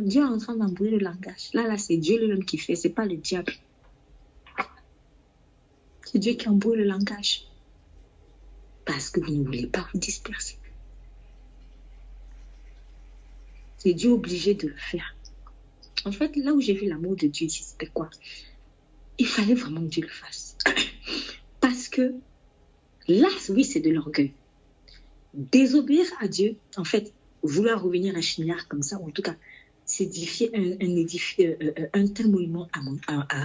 Dieu est en train d'embrouiller le langage. Là, c'est Dieu lui-même qui fait, ce n'est pas le diable. C'est Dieu qui embrouille le langage. Parce que vous ne voulez pas vous disperser. C'est Dieu obligé de le faire. En fait, là où j'ai vu l'amour de Dieu ici, c'était quoi? Il fallait vraiment que Dieu le fasse. Parce que là, oui, c'est de l'orgueil. Désobéir à Dieu, en fait, vouloir revenir à Chignard comme ça, ou en tout cas, s'édifier un tel monument à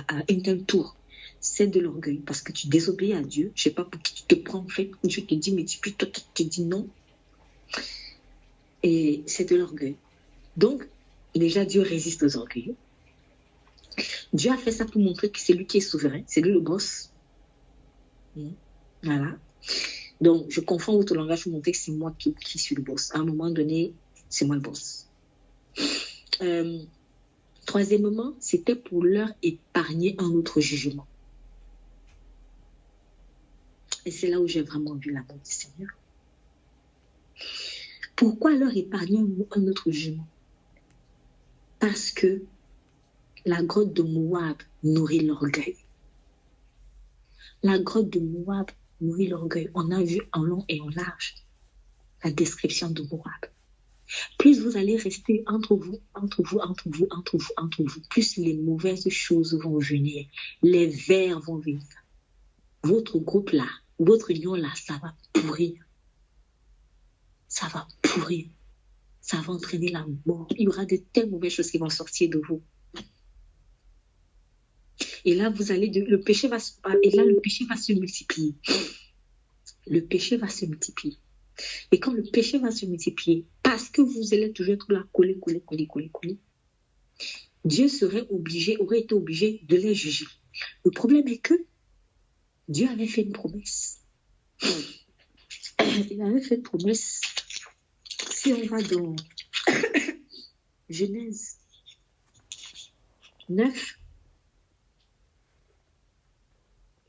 un tel tour, c'est de l'orgueil. Parce que tu désobéis à Dieu, je ne sais pas pour qui tu te prends, en fait, Dieu te dit, mais puis toi, tu te dis non. Et c'est de l'orgueil. Donc, déjà, Dieu résiste aux orgueilleux. Dieu a fait ça pour montrer que c'est lui qui est souverain, c'est lui le boss. Voilà. Donc, je confonds votre langage pour montrer que c'est moi qui suis le boss. À un moment donné, c'est moi le boss. Troisièmement, c'était pour leur épargner un autre jugement. Et c'est là où j'ai vraiment vu l'amour du Seigneur. Pourquoi leur épargner un autre jugement? Parce que la grotte de Moab nourrit l'orgueil. La grotte de Moab nourrit l'orgueil. On a vu en long et en large la description de Moab. Plus vous allez rester entre vous, plus les mauvaises choses vont venir. Les vers vont venir. Votre groupe là, votre union là, ça va pourrir. Ça va pourrir. Ça va entraîner la mort. Il y aura de telles mauvaises choses qui vont sortir de vous. Et là, le péché va se multiplier. Le péché va se multiplier. Et quand le péché va se multiplier, parce que vous allez toujours être là, coller, Dieu aurait été obligé de les juger. Le problème est que Dieu avait fait une promesse. Il avait fait une promesse. Si on va dans Genèse 9,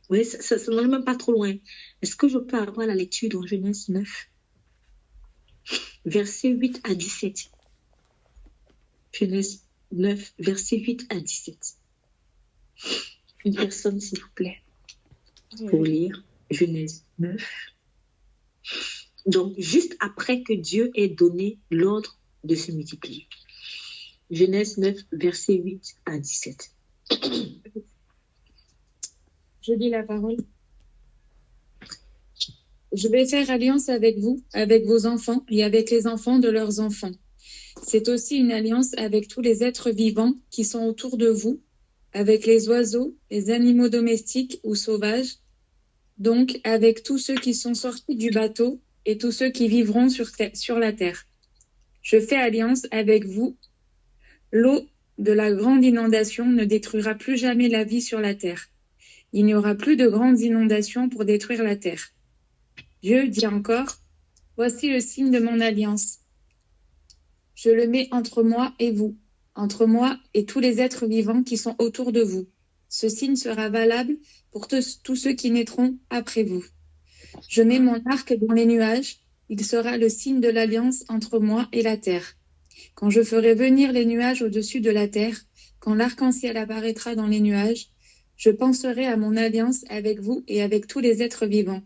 oui, ça n'est même pas trop loin. Est-ce que je peux avoir la lecture dans Genèse 9, versets 8 à 17? Genèse 9, versets 8 à 17. Une personne, s'il vous plaît, pour lire Genèse 9. Donc, juste après que Dieu ait donné l'ordre de se multiplier. Genèse 9, versets 8 à 17. Je lis la parole. Je vais faire alliance avec vous, avec vos enfants et avec les enfants de leurs enfants. C'est aussi une alliance avec tous les êtres vivants qui sont autour de vous, avec les oiseaux, les animaux domestiques ou sauvages, donc avec tous ceux qui sont sortis du bateau et tous ceux qui vivront sur la terre. Je fais alliance avec vous. L'eau de la grande inondation ne détruira plus jamais la vie sur la terre. Il n'y aura plus de grandes inondations pour détruire la terre. Dieu dit encore, voici le signe de mon alliance. je le mets entre moi et vous, entre moi et tous les êtres vivants qui sont autour de vous. Ce signe sera valable pour tous ceux qui naîtront après vous. Je mets mon arc dans les nuages, il sera le signe de l'alliance entre moi et la terre. Quand je ferai venir les nuages au-dessus de la terre, quand l'arc-en-ciel apparaîtra dans les nuages, je penserai à mon alliance avec vous et avec tous les êtres vivants.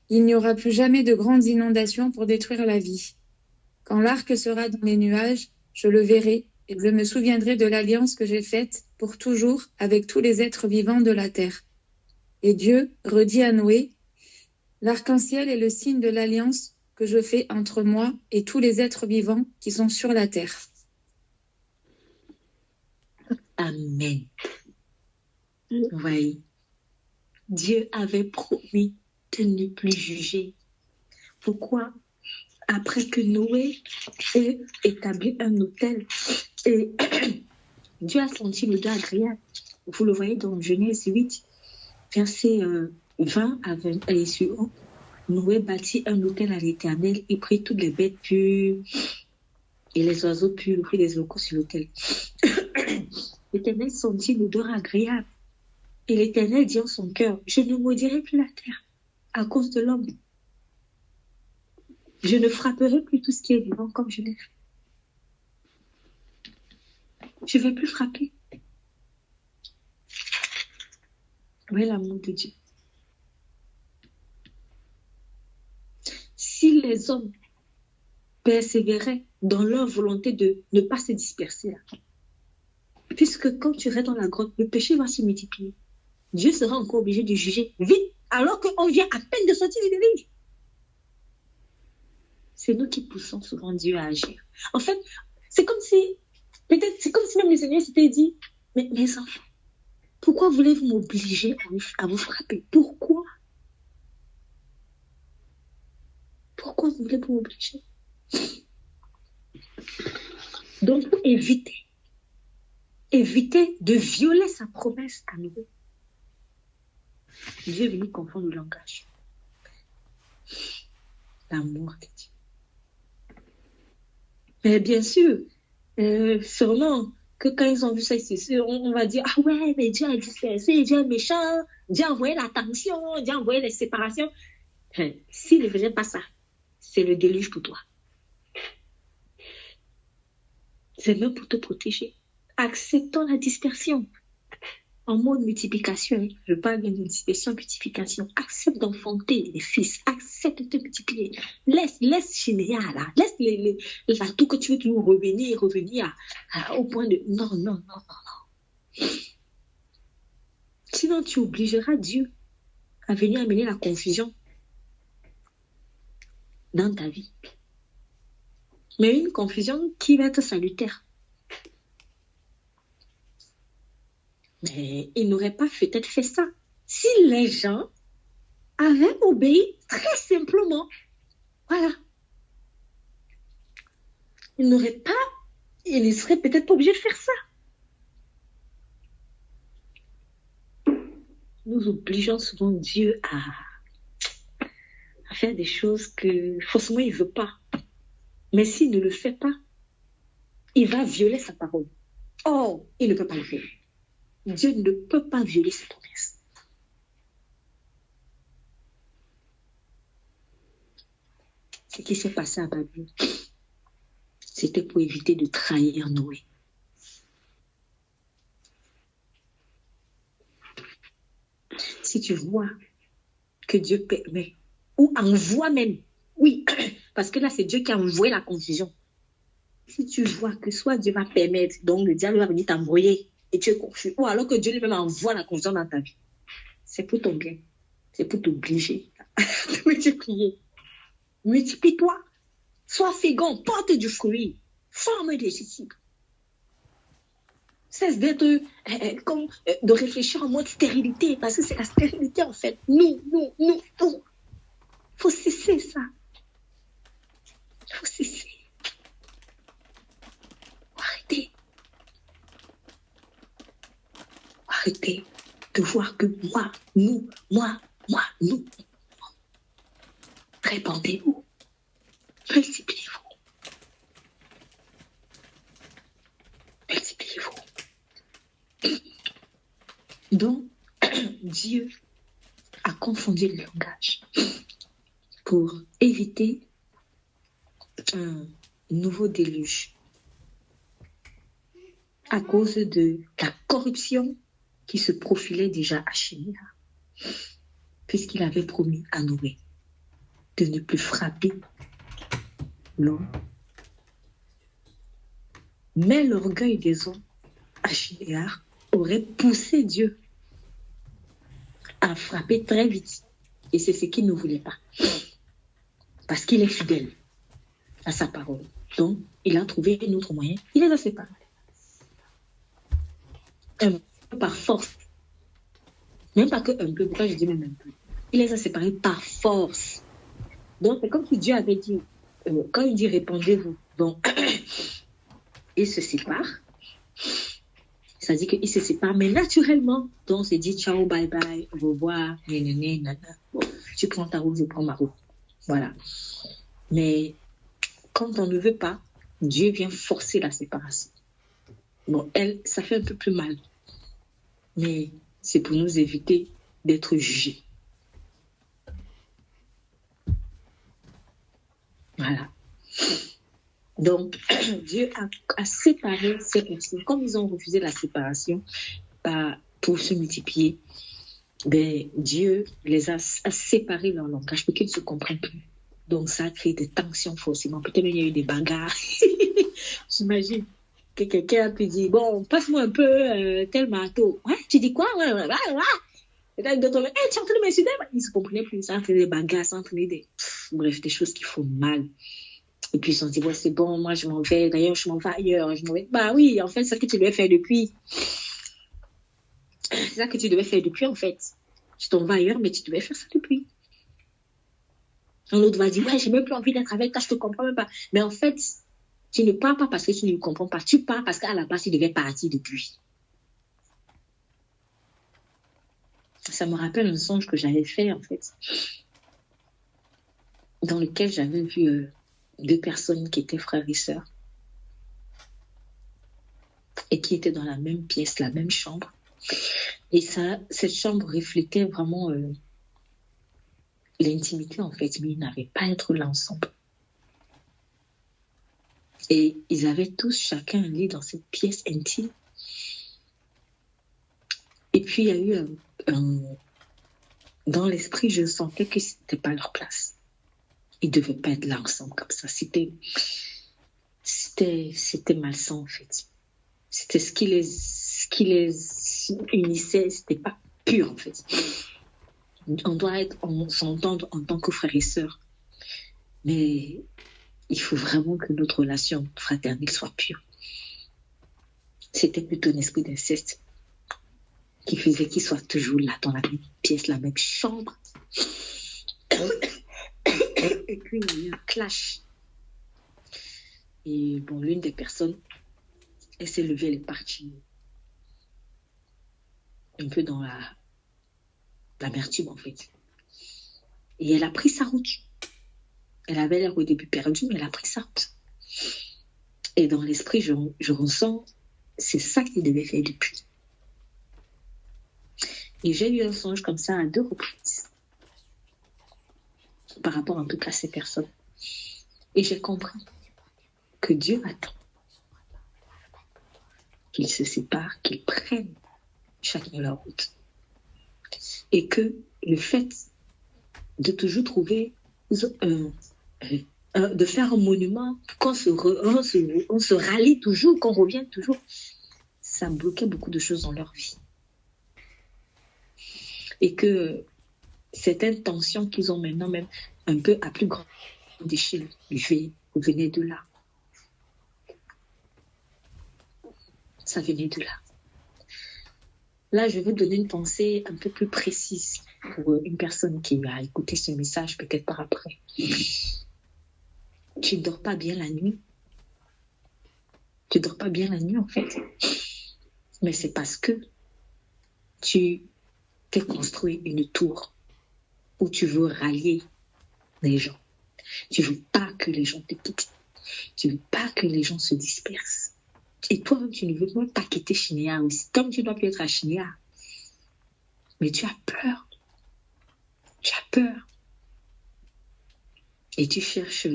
Il n'y aura plus jamais de grandes inondations pour détruire la vie. Quand l'arc sera dans les nuages, je le verrai et je me souviendrai de l'alliance que j'ai faite pour toujours avec tous les êtres vivants de la terre. Et Dieu redit à Noé, l'arc-en-ciel est le signe de l'alliance que je fais entre moi et tous les êtres vivants qui sont sur la terre. Amen. Oui. Dieu avait promis de ne plus juger. Pourquoi? Après que Noé ait établi un autel, et Dieu a senti l'odeur agréable. Vous le voyez dans Genèse 8, verset 20 à 20 et suivant. Noé bâtit un autel à l'Éternel et prit toutes les bêtes pures et les oiseaux purs, prit les locaux sur l'autel. L'Éternel sentit l'odeur agréable. Et l'Éternel dit en son cœur, je ne maudirai plus la terre à cause de l'homme. Je ne frapperai plus tout ce qui est vivant comme je l'ai fait. Je ne vais plus frapper. Oui, l'amour de Dieu. Si les hommes persévéraient dans leur volonté de ne pas se disperser, là, puisque quand tu restes dans la grotte, le péché va se multiplier. Dieu sera encore obligé de juger vite, alors qu'on vient à peine de sortir du déluge. C'est nous qui poussons souvent Dieu à agir. En fait, c'est comme si même le Seigneur s'était dit, mais mes enfants, pourquoi voulez-vous m'obliger à vous frapper? Pourquoi? Pourquoi voulez-vous m'obliger? Donc, pour éviter de violer sa promesse à nous, Dieu est venu confondre le langage. L'amour de Dieu. Mais bien sûr, sûrement que quand ils ont vu ça, on va dire, ah ouais, mais Dieu a dispersé, Dieu est méchant, Dieu a envoyé la tension, Dieu a envoyé les séparations. S'il ne faisait pas ça, c'est le déluge pour toi. C'est même pour te protéger. Acceptons la dispersion. En mode multiplication, je parle bien de dispersion, multiplication. Accepte d'enfanter les fils. Accepte de te multiplier. Laisse Chinéa là. Laisse tout que tu veux toujours revenir au point de... Non. Sinon, tu obligeras Dieu à venir amener la confusion dans ta vie. Mais une confusion qui va être salutaire. Mais il n'aurait pas peut-être fait ça si les gens avaient obéi très simplement. Voilà. Il ne serait peut-être pas obligé de faire ça. Nous obligeons souvent Dieu à faire des choses que forcément il ne veut pas. Mais s'il ne le fait pas, il va violer sa parole. Or, il ne peut pas le faire. Dieu ne peut pas violer ses promesses. Ce qui s'est passé à Babylone, c'était pour éviter de trahir Noé. Si tu vois que Dieu permet, ou envoie même, oui, parce que là c'est Dieu qui a envoyé la confusion. Si tu vois que soit Dieu va permettre, donc le diable va venir t'embrouiller, et tu es confus, ou alors que Dieu lui-même envoie la confusion dans ta vie, c'est pour ton bien, c'est pour t'obliger de multiplier. Multiplie-toi, sois fécond, porte du fruit, forme des disciples. Cesse d'être de réfléchir en mode stérilité, parce que c'est la stérilité en fait. Nous. Faut cesser ça. Faut cesser. Arrêtez de voir que moi, nous. Répandez-vous. Multipliez-vous. Dieu a confondu le langage pour éviter un nouveau déluge à cause de la corruption qui se profilait déjà à Shinéa, puisqu'il avait promis à Noé de ne plus frapper l'homme. Mais l'orgueil des hommes à Shinéa aurait poussé Dieu à frapper très vite. Et c'est ce qu'il ne voulait pas. Parce qu'il est fidèle à sa parole. Donc, il a trouvé un autre moyen. Il les a séparés. Un peu par force. Même pas que un peu. Pourquoi je dis même un peu? Il les a séparés par force. Donc, c'est comme si Dieu avait dit, quand il dit répondez-vous, donc, il se sépare. Ça dit qu'il se sépare, mais naturellement. Donc, on se dit ciao, bye bye, au revoir, nana. Bon, tu prends ta route, je prends ma route. Voilà. Mais quand on ne veut pas, Dieu vient forcer la séparation. Bon, ça fait un peu plus mal. Mais c'est pour nous éviter d'être jugés. Voilà. Donc, Dieu a séparé ces personnes. Comme ils ont refusé la séparation pour se multiplier, ben, Dieu les a séparés leur langage pour qu'ils ne se comprennent plus. Donc, ça a créé des tensions forcément. Peut-être même il y a eu des bagarres. J'imagine que quelqu'un a pu dire, bon, passe-moi un peu tel marteau. Ouais, tu dis quoi? Ouais. Et là, d'autres, tu es en train de m'insulter? Ils ne se comprenaient plus. Ça a entraîné des bagarres, ça a entraîné bref, des choses qui font mal. Et puis ils se sont dit, ouais, c'est bon, moi je m'en vais. D'ailleurs, je m'en vais ailleurs. Bah oui, en fait, c'est ça que tu devais faire depuis. C'est ça que tu devais faire depuis, en fait. Tu t'en vas ailleurs, mais tu devais faire ça depuis. Un autre va dire, ouais, j'ai même plus envie d'être avec toi, je te comprends même pas. Mais en fait, tu ne pars pas parce que tu ne le comprends pas. Tu pars parce qu'à la base, tu devais partir depuis. Ça me rappelle un songe que j'avais fait, en fait, dans lequel j'avais vu deux personnes qui étaient frères et sœurs et qui étaient dans la même pièce, la même chambre. Et cette chambre reflétait vraiment l'intimité, en fait, mais ils n'avaient pas à être là ensemble. Et ils avaient tous chacun un lit dans cette pièce intime. Et puis, il y a eu dans l'esprit, je sentais que ce n'était pas leur place. Ils ne devaient pas être là ensemble comme ça. C'était malsain, en fait. C'était ce qui les unissait. C'était pas pur, en fait. On doit s'entendre en tant que frères et sœurs. Mais il faut vraiment que notre relation fraternelle soit pure. C'était plutôt un esprit d'inceste qui faisait qu'ils soient toujours là, dans la même pièce, la même chambre. Et puis, il y a eu un clash. Et bon, l'une des personnes, elle s'est levée, elle est partie un peu dans l'amertume, en fait. Et elle a pris sa route. Elle avait l'air au début perdue, mais elle a pris sa route. Et dans l'esprit, je ressens, c'est ça qu'il devait faire depuis. Et j'ai eu un songe comme ça à 2 reprises. Par rapport en tout cas à ces personnes. Et j'ai compris que Dieu attend qu'ils se séparent, qu'ils prennent chacun leur route. Et que le fait de toujours trouver, de faire un monument, qu'on on se rallie toujours, qu'on revienne toujours, ça bloquait beaucoup de choses dans leur vie. Et que cette intention qu'ils ont maintenant, même un peu à plus grande échelle, venait de là. Ça venait de là. Là, je vais donner une pensée un peu plus précise pour une personne qui va écouter ce message peut-être par après. Tu ne dors pas bien la nuit. Tu ne dors pas bien la nuit, en fait. Mais c'est parce que tu t'es construit une tour où tu veux rallier les gens. Tu veux pas que les gens te quittent. Tu veux pas que les gens se dispersent. Et toi-même, tu ne veux même pas quitter Shinéa aussi. Comme tu dois plus être à Shinéa. Mais tu as peur. Tu as peur. Et tu cherches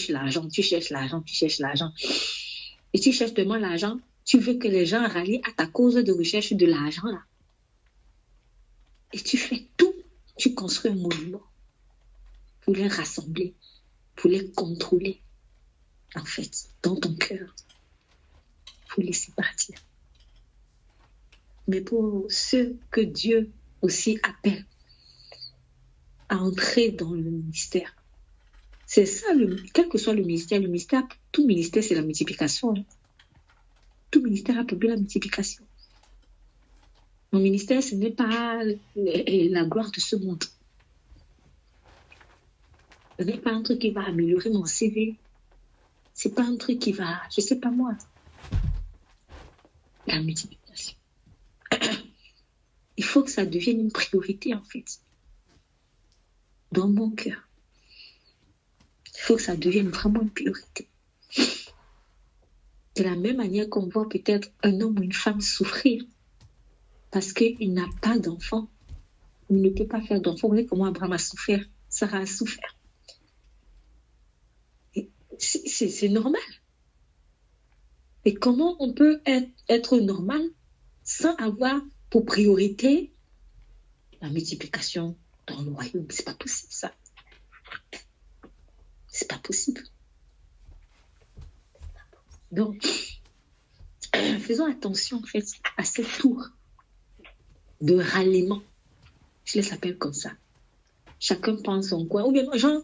l'argent, tu cherches l'argent, tu cherches l'argent. Et tu cherches tellement l'argent, tu veux que les gens rallient à ta cause de recherche de l'argent là. Et tu fais tout. Tu construis un monument pour les rassembler, pour les contrôler, en fait, dans ton cœur, pour laisser partir. Mais pour ceux que Dieu aussi appelle à entrer dans le ministère, c'est ça, quel que soit le ministère, tout ministère, c'est la multiplication. Hein. Tout ministère a pour but la multiplication. Mon ministère, ce n'est pas la gloire de ce monde. Ce n'est pas un truc qui va améliorer mon CV. Ce n'est pas un truc qui va, je ne sais pas moi, la multiplication. Il faut que ça devienne une priorité, en fait, dans mon cœur. Il faut que ça devienne vraiment une priorité. De la même manière qu'on voit peut-être un homme ou une femme souffrir parce qu'il n'a pas d'enfant, il ne peut pas faire d'enfant. Vous voyez comment Abraham a souffert, Sarah a souffert. C'est normal. Et comment on peut être normal sans avoir pour priorité la multiplication dans le royaume? C'est pas possible, ça. C'est pas possible. Donc, faisons attention en fait à cette tour de ralliement. Je les appelle comme ça. Chacun pense en quoi. Ou bien, genre,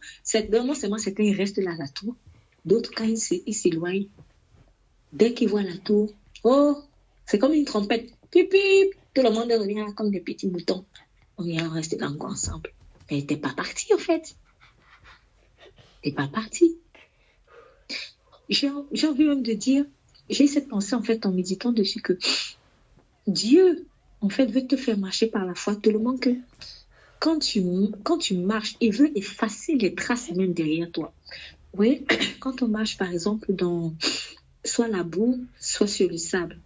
non seulement certains ils restent là à la tour, d'autres quand ils s'éloignent, dès qu'ils voient la tour, oh, c'est comme une trompette. Pip, pip, tout le monde revient comme des petits boutons. On vient rester encore ensemble. Mais t'es pas parti en fait. T'es pas parti. J'ai envie même de dire, j'ai cette pensée en fait en méditant dessus que Dieu en fait veut te faire marcher par la foi tellement que quand tu marches, il veut effacer les traces même derrière toi. Oui, quand on marche par exemple dans soit la boue, soit sur le sable,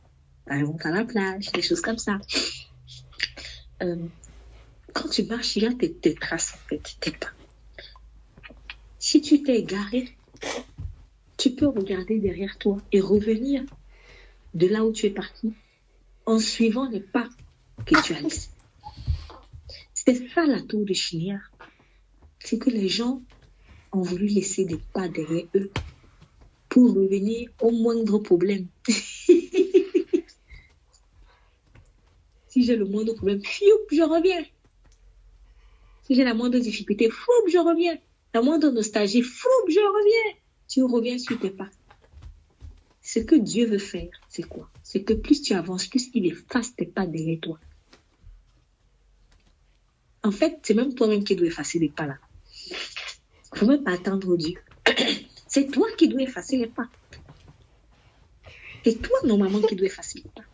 par exemple à la plage, des choses comme ça. Quand tu marches, il y a tes traces en fait, tes pas. Si tu t'es égaré, tu peux regarder derrière toi et revenir de là où tu es parti en suivant les pas que tu as laissés. C'est ça la tour de Shinéar. C'est que les gens ont voulu laisser des pas derrière eux pour revenir au moindre problème. Si j'ai le moindre problème, je reviens. Si j'ai la moindre difficulté, je reviens. La moindre nostalgie, je reviens. Tu reviens sur tes pas. Ce que Dieu veut faire, c'est quoi? C'est que plus tu avances, plus il efface tes pas derrière toi. En fait, c'est même toi-même qui dois effacer les pas là. Il ne faut même pas attendre Dieu. C'est toi qui dois effacer les pas. C'est toi, normalement, qui dois effacer les pas.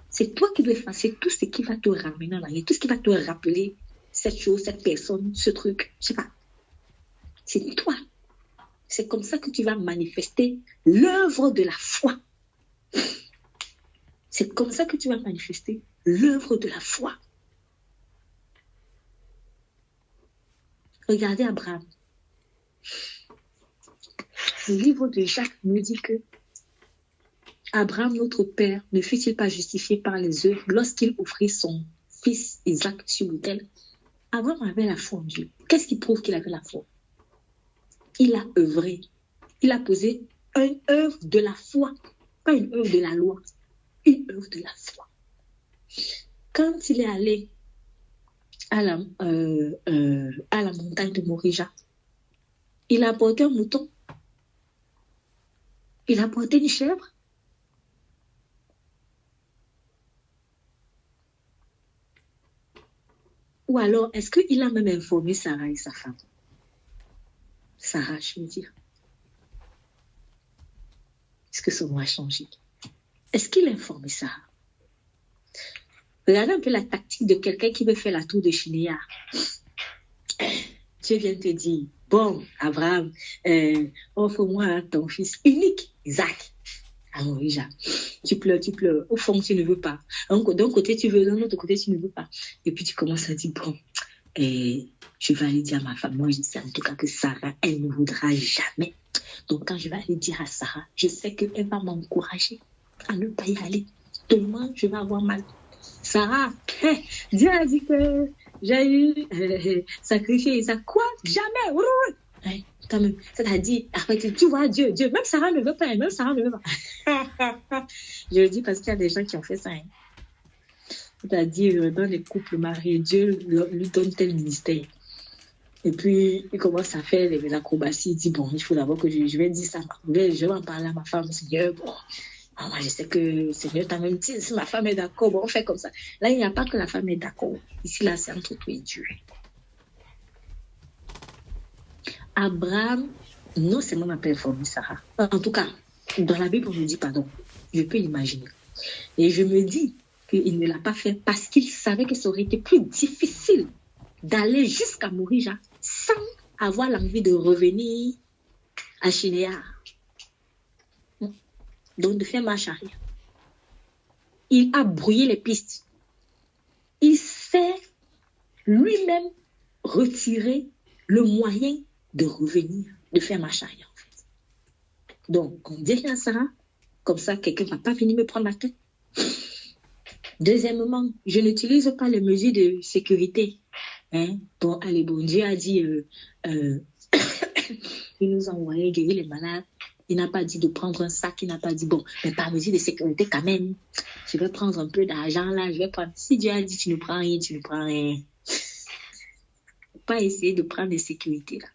C'est toi qui dois effacer tout ce qui va te ramener en arrière, tout ce qui va te rappeler cette chose, cette personne, ce truc, je sais pas. C'est toi. C'est comme ça que tu vas manifester l'œuvre de la foi. C'est comme ça que tu vas manifester l'œuvre de la foi. Regardez Abraham. Le livre de Jacques me dit que Abraham, notre père, ne fut-il pas justifié par les œuvres lorsqu'il offrit son fils Isaac sur l'autel? Abraham avait la foi en Dieu. Qu'est-ce qui prouve qu'il avait la foi? Il a œuvré. Il a posé une œuvre de la foi, pas une œuvre de la loi, une œuvre de la foi. Quand il est allé à la montagne de Morija, il a apporté un mouton. Il a apporté une chèvre. Ou alors, est-ce qu'il a même informé Sarah et sa femme? Sarah, je veux dire. Est-ce que son nom a changé? Est-ce qu'il a informé Sarah? Regardez un peu la tactique de quelqu'un qui veut faire la tour de Shinéar. Dieu vient te dire, bon, Abraham, offre-moi ton fils unique, Isaac. Ah oui, Jacques. Tu pleures, tu pleures. Au fond, tu ne veux pas. D'un côté, tu veux, d'un autre côté, tu ne veux pas. Et puis, tu commences à dire, bon, je vais aller dire à ma femme, moi, je sais en tout cas que Sarah, elle ne voudra jamais. Donc, quand je vais aller dire à Sarah, je sais qu'elle va m'encourager à ne pas y aller. Demain, je vais avoir mal. Sarah, Dieu a dit que j'ai eu sacrifié ça. Quoi? Jamais. Ouais, quand même, c'est-à-dire, après, tu vois, Dieu, même Sarah ne veut pas, même Sarah ne veut pas. Je le dis parce qu'il y a des gens qui ont fait ça. Hein. C'est-à-dire, dans les couples mariés, Dieu lui donne tel ministère. Et puis, il commence à faire les acrobaties. Il dit, bon, il faut d'abord que je vais dire ça. Je vais en parler à ma femme, Seigneur. Bon, moi, je sais que Seigneur t'a même dit, si ma femme est d'accord, bon, on fait comme ça. Là, il n'y a pas que la femme est d'accord. Ici, là, c'est entre toi et Dieu. Abraham, non seulement n'a pas informé Sarah. En tout cas, dans la Bible, on me dit, pardon, je peux l'imaginer. Et je me dis qu'il ne l'a pas fait parce qu'il savait que ça aurait été plus difficile d'aller jusqu'à Morija sans avoir l'envie de revenir à Shinéar. Donc, de faire marche arrière. Il a brouillé les pistes. Il s'est lui-même retiré le moyen de revenir, de faire marche arrière. En fait. Donc, on dit rien à Sarah, comme ça, quelqu'un ne va pas venir me prendre la tête. Deuxièmement, je n'utilise pas les mesures de sécurité. Hein? Bon, allez, bon, Dieu a dit, il nous a envoyé guérir les malades. Il n'a pas dit de prendre un sac, il n'a pas dit, bon, mais par mesure de sécurité quand même, je vais prendre un peu d'argent là, je vais prendre. Si Dieu a dit, tu ne prends rien, tu ne prends rien. Pas essayer de prendre des sécurités là.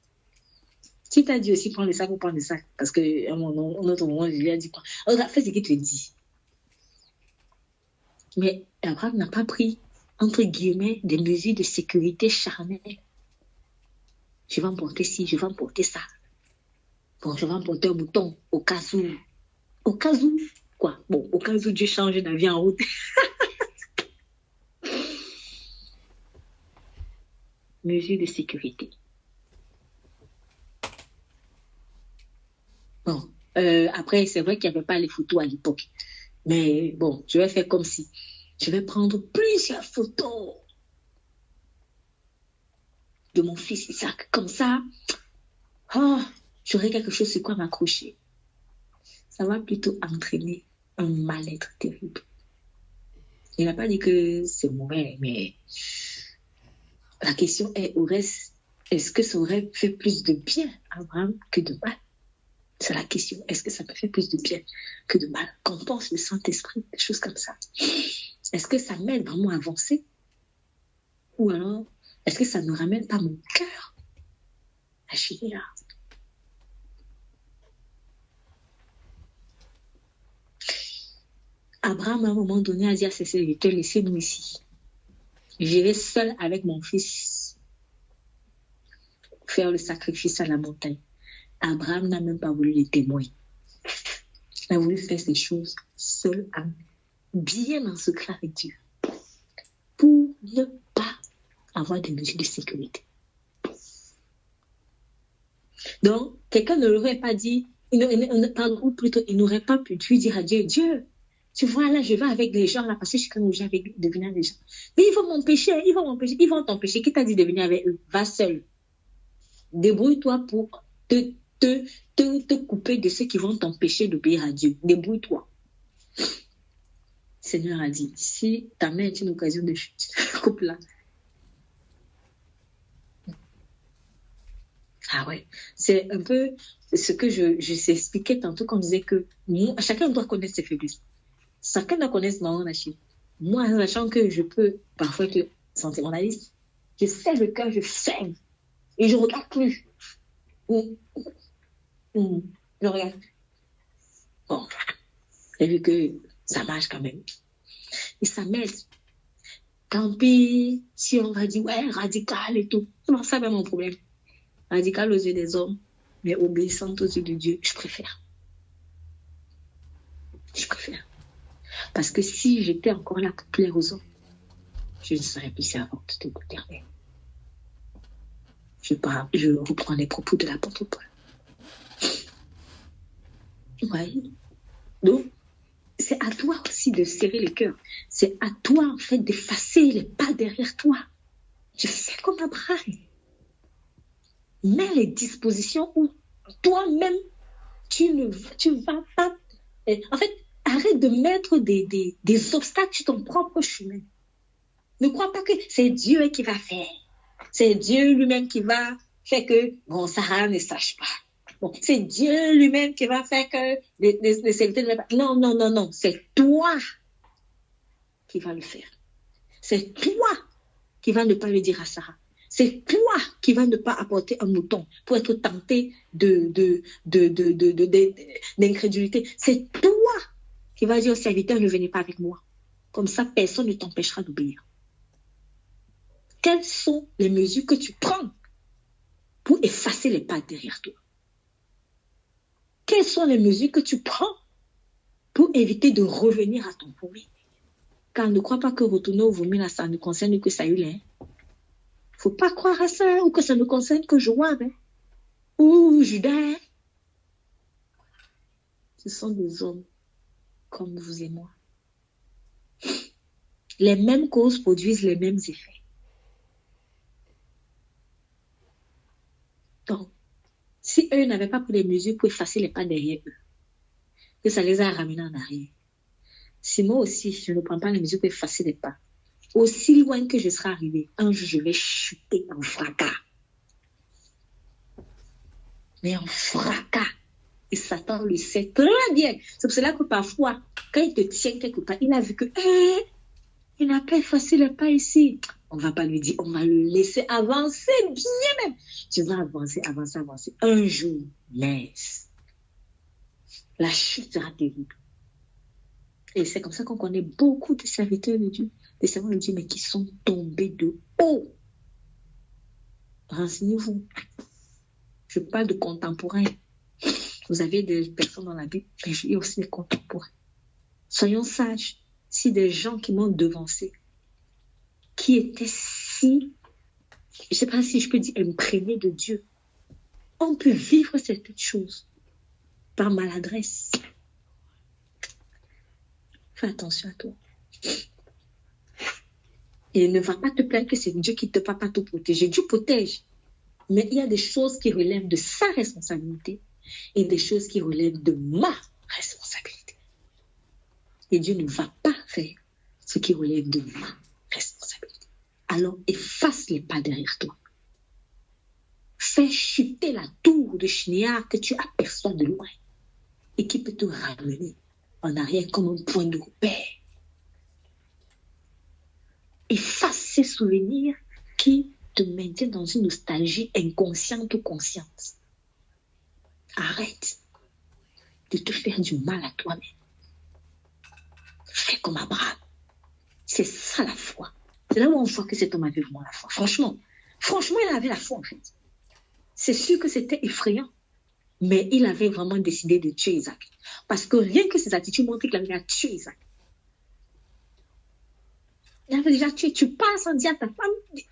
Si tu as dit aussi, prends le sac ou prends le sac, parce qu'à un autre moment, je lui ai dit, fais ce qu'il te dit. Mais Abraham n'a pas pris, entre guillemets, des mesures de sécurité charnelles. Je vais emporter ci, je vais emporter ça. Bon, je vais emporter un bouton au cas où. Au cas où, quoi? Bon, au cas où Dieu change d'avis en route. Mesures de sécurité. Bon, après, c'est vrai qu'il n'y avait pas les photos à l'époque. Mais bon, je vais faire comme si. Je vais prendre plusieurs photos de mon fils Isaac. Comme ça, j'aurai quelque chose sur quoi m'accrocher. Ça va plutôt entraîner un mal-être terrible. Il n'a pas dit que c'est mauvais, mais la question est, est-ce que ça aurait fait plus de bien à Abraham que de mal? C'est la question. Est-ce que ça peut faire plus de bien que de mal? Qu'en pense le Saint-Esprit? Des choses comme ça. Est-ce que ça m'aide vraiment à avancer? Ou alors, est-ce que ça ne ramène pas mon cœur à Shinéar? Abraham, à un moment donné, a dit à ses serviteurs, laissez-nous ici. J'irai seul avec mon fils faire le sacrifice à la montagne. Abraham n'a même pas voulu les témoins. Il a voulu faire ces choses seul, bien en secret avec Dieu, pour ne pas avoir des mesures de sécurité. Donc, quelqu'un ne l'aurait pas dit, ou plutôt, il n'aurait pas pu lui dire à Dieu, Dieu, tu vois, là, je vais avec les gens, là, parce que je suis quand j'ai avec de venir avec les gens. Mais ils vont m'empêcher, ils vont t'empêcher. Qui t'a dit de venir avec eux? Va seul. Débrouille-toi pour te couper de ceux qui vont t'empêcher d'obéir à Dieu. Débrouille-toi. Le Seigneur a dit, si ta main est une occasion de chute, coupe-la. Ah ouais, c'est un peu ce que je s'expliquais tantôt quand on disait que chacun doit connaître ses faiblesses. Chacun doit connaître mon achille. Moi, sachant que je peux parfois être sentimentaliste, je sais le cœur, je ferme et je regarde plus. Je regarde. Bon, j'ai vu que ça marche quand même. Et ça m'aide. Tant pis si on va dire, ouais, radical et tout. C'est ça même mon problème. Radical aux yeux des hommes, mais obéissante aux yeux de Dieu, je préfère. Je préfère. Parce que si j'étais encore là pour plaire aux hommes, je ne serais plus servante de l'Éternel. Je reprends les propos de l'apôtre Paul. Oui. Donc, c'est à toi aussi de serrer les cœurs. C'est à toi, en fait, d'effacer les pas derrière toi. Tu fais comme Abraham. Mets les dispositions où toi-même, tu vas pas... En fait, arrête de mettre des obstacles sur ton propre chemin. Ne crois pas que c'est Dieu qui va faire. C'est Dieu lui-même qui va faire que, bon, Sarah ne sache pas. Bon, c'est Dieu lui-même qui va faire que les serviteurs ne... Non, non, non, non. C'est toi qui va le faire. C'est toi qui va ne pas le dire à Sarah. C'est toi qui va ne pas apporter un mouton pour être tenté d'incrédulité. C'est toi qui va dire au serviteur, ne venez pas avec moi. Comme ça, personne ne t'empêchera d'obéir. Quelles sont les mesures que tu prends pour effacer les pas derrière toi? Quelles sont les mesures que tu prends pour éviter de revenir à ton vomi? Car ne crois pas que retourner au vomi, là, ça ne concerne que Saül. Il ne faut pas croire à ça, ou que ça ne concerne que Joab, ou Judas. Ce sont des hommes comme vous et moi. Les mêmes causes produisent les mêmes effets. Donc, si eux n'avaient pas pris les mesures pour effacer les pas derrière eux, que ça les a ramenés en arrière, si moi aussi, je ne prends pas les mesures pour effacer les pas, aussi loin que je serai arrivé, un jour, je vais chuter en fracas. Mais en fracas. Et Satan le sait très bien. C'est pour cela que parfois, quand il te tient quelque part, il a vu que, il n'a pas effacé les pas ici. On ne va pas lui dire, on va le laisser avancer bien même. Tu vas avancer, avancer, avancer. Un jour, laisse. La chute sera terrible. Et c'est comme ça qu'on connaît beaucoup de serviteurs de Dieu, des servants de Dieu, mais qui sont tombés de haut. Renseignez-vous. Je parle de contemporains. Vous avez des personnes dans la Bible, mais il y a aussi des contemporains. Soyons sages. Si des gens qui m'ont devancé, qui étaient si, je ne sais pas si je peux dire, imprégnés de Dieu, ont pu vivre cette chose par maladresse. Fais attention à toi. Et ne va pas te plaindre que c'est Dieu qui ne va pas te protéger. Dieu protège. Mais il y a des choses qui relèvent de sa responsabilité et des choses qui relèvent de ma responsabilité. Et Dieu ne va pas faire ce qui relève de ma responsabilité. Alors efface les pas derrière toi. Fais chuter la tour de Shinéar que tu aperçois de loin et qui peut te ramener en arrière comme un point de repère. Efface ces souvenirs qui te maintiennent dans une nostalgie inconsciente ou consciente. Arrête de te faire du mal à toi-même. Fais comme Abraham. C'est ça la foi. C'est là où on voit que cet homme avait vraiment la foi. Franchement, il avait la foi en fait. C'est sûr que c'était effrayant, mais il avait vraiment décidé de tuer Isaac. Parce que rien que ses attitudes montrent qu'il avait déjà tué Isaac. Il avait déjà tué. Tu passes sans dire à ta femme.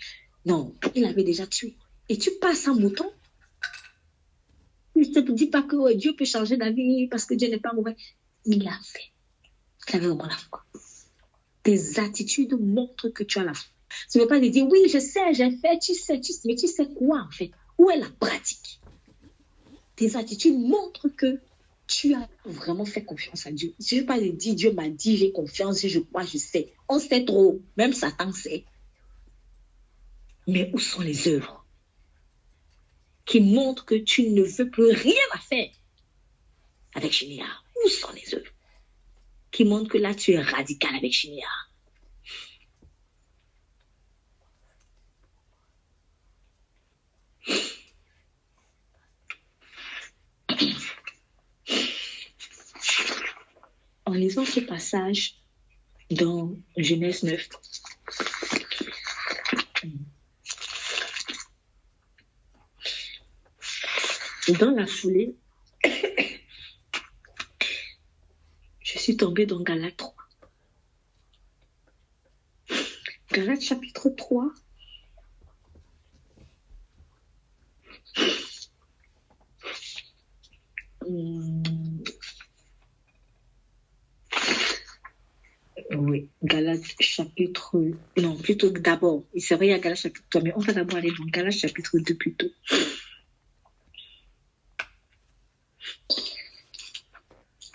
Non, il avait déjà tué. Et tu passes en mouton. Ne te dis pas que Dieu peut changer d'avis parce que Dieu n'est pas mauvais. Il l'a fait. Il avait vraiment la foi. Tes attitudes montrent que tu as la foi. Tu ne veux pas lui dire, oui, je sais, j'ai fait, tu sais, mais tu sais quoi en fait? Où est la pratique? Tes attitudes montrent que tu as vraiment fait confiance à Dieu. Je ne veux pas lui dire, Dieu m'a dit, j'ai confiance, je crois, je sais. On sait trop, même Satan sait. Mais où sont les œuvres qui montrent que tu ne veux plus rien à faire avec Shinéar? Où sont les œuvres qui montrent que là, tu es radical avec Shinéar? En lisant ce passage dans Genèse 9, dans la foulée, je suis tombée dans Galates 3. Galates chapitre 3. Oui, Galates chapitre... Non, plutôt d'abord. C'est vrai, il y a Galates chapitre 3, mais on va d'abord aller dans Galates chapitre 2 plutôt.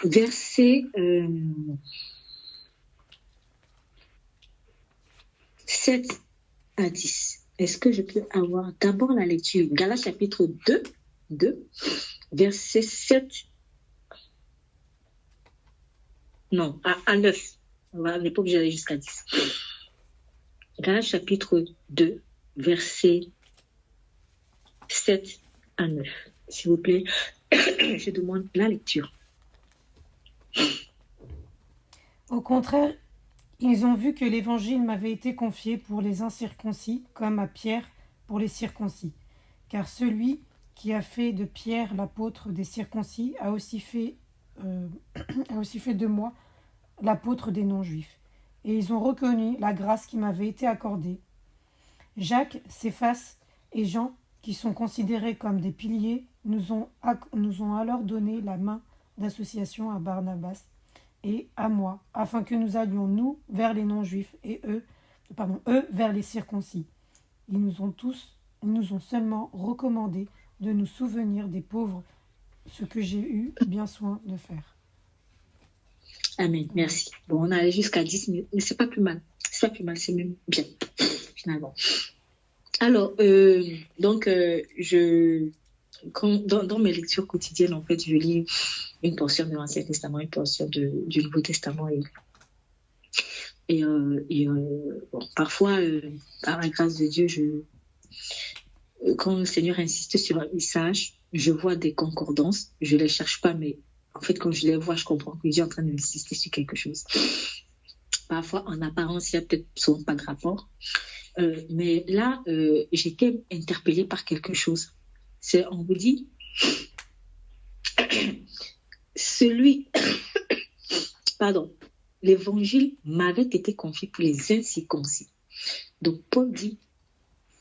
Verset 7 à 10. Est-ce que je peux avoir d'abord la lecture? Galates chapitre 2, verset 7. Non, à 9. On n'est pas obligé d'aller jusqu'à 10. Galates chapitre 2, verset 7 à 9. S'il vous plaît, je demande la lecture. Au contraire, ils ont vu que l'évangile m'avait été confié pour les incirconcis, comme à Pierre pour les circoncis. Car celui qui a fait de Pierre l'apôtre des circoncis a aussi fait de moi l'apôtre des non-juifs. Et ils ont reconnu la grâce qui m'avait été accordée. Jacques, Céphas et Jean, qui sont considérés comme des piliers, nous ont alors donné la main d'association à Barnabas et à moi, afin que nous allions, nous, vers les non-juifs, et eux vers les circoncis. Ils nous ont seulement recommandé de nous souvenir des pauvres, ce que j'ai eu bien soin de faire. Amen, merci. Bon, on allait jusqu'à 10 minutes, mais c'est pas plus mal. C'est pas plus mal, c'est même bien, finalement. Alors, dans mes lectures quotidiennes, en fait, je lis une portion de l'Ancien Testament, une portion du Nouveau Testament. Bon, parfois, par la grâce de Dieu, quand le Seigneur insiste sur un message, je vois des concordances. Je ne les cherche pas, mais en fait, quand je les vois, je comprends que Dieu est en train d'insister sur quelque chose. Parfois, en apparence, il n'y a peut-être souvent pas de rapport. Mais là, j'étais interpellée par quelque chose. On vous dit, l'évangile m'avait été confié pour les incirconcis. Donc, Paul dit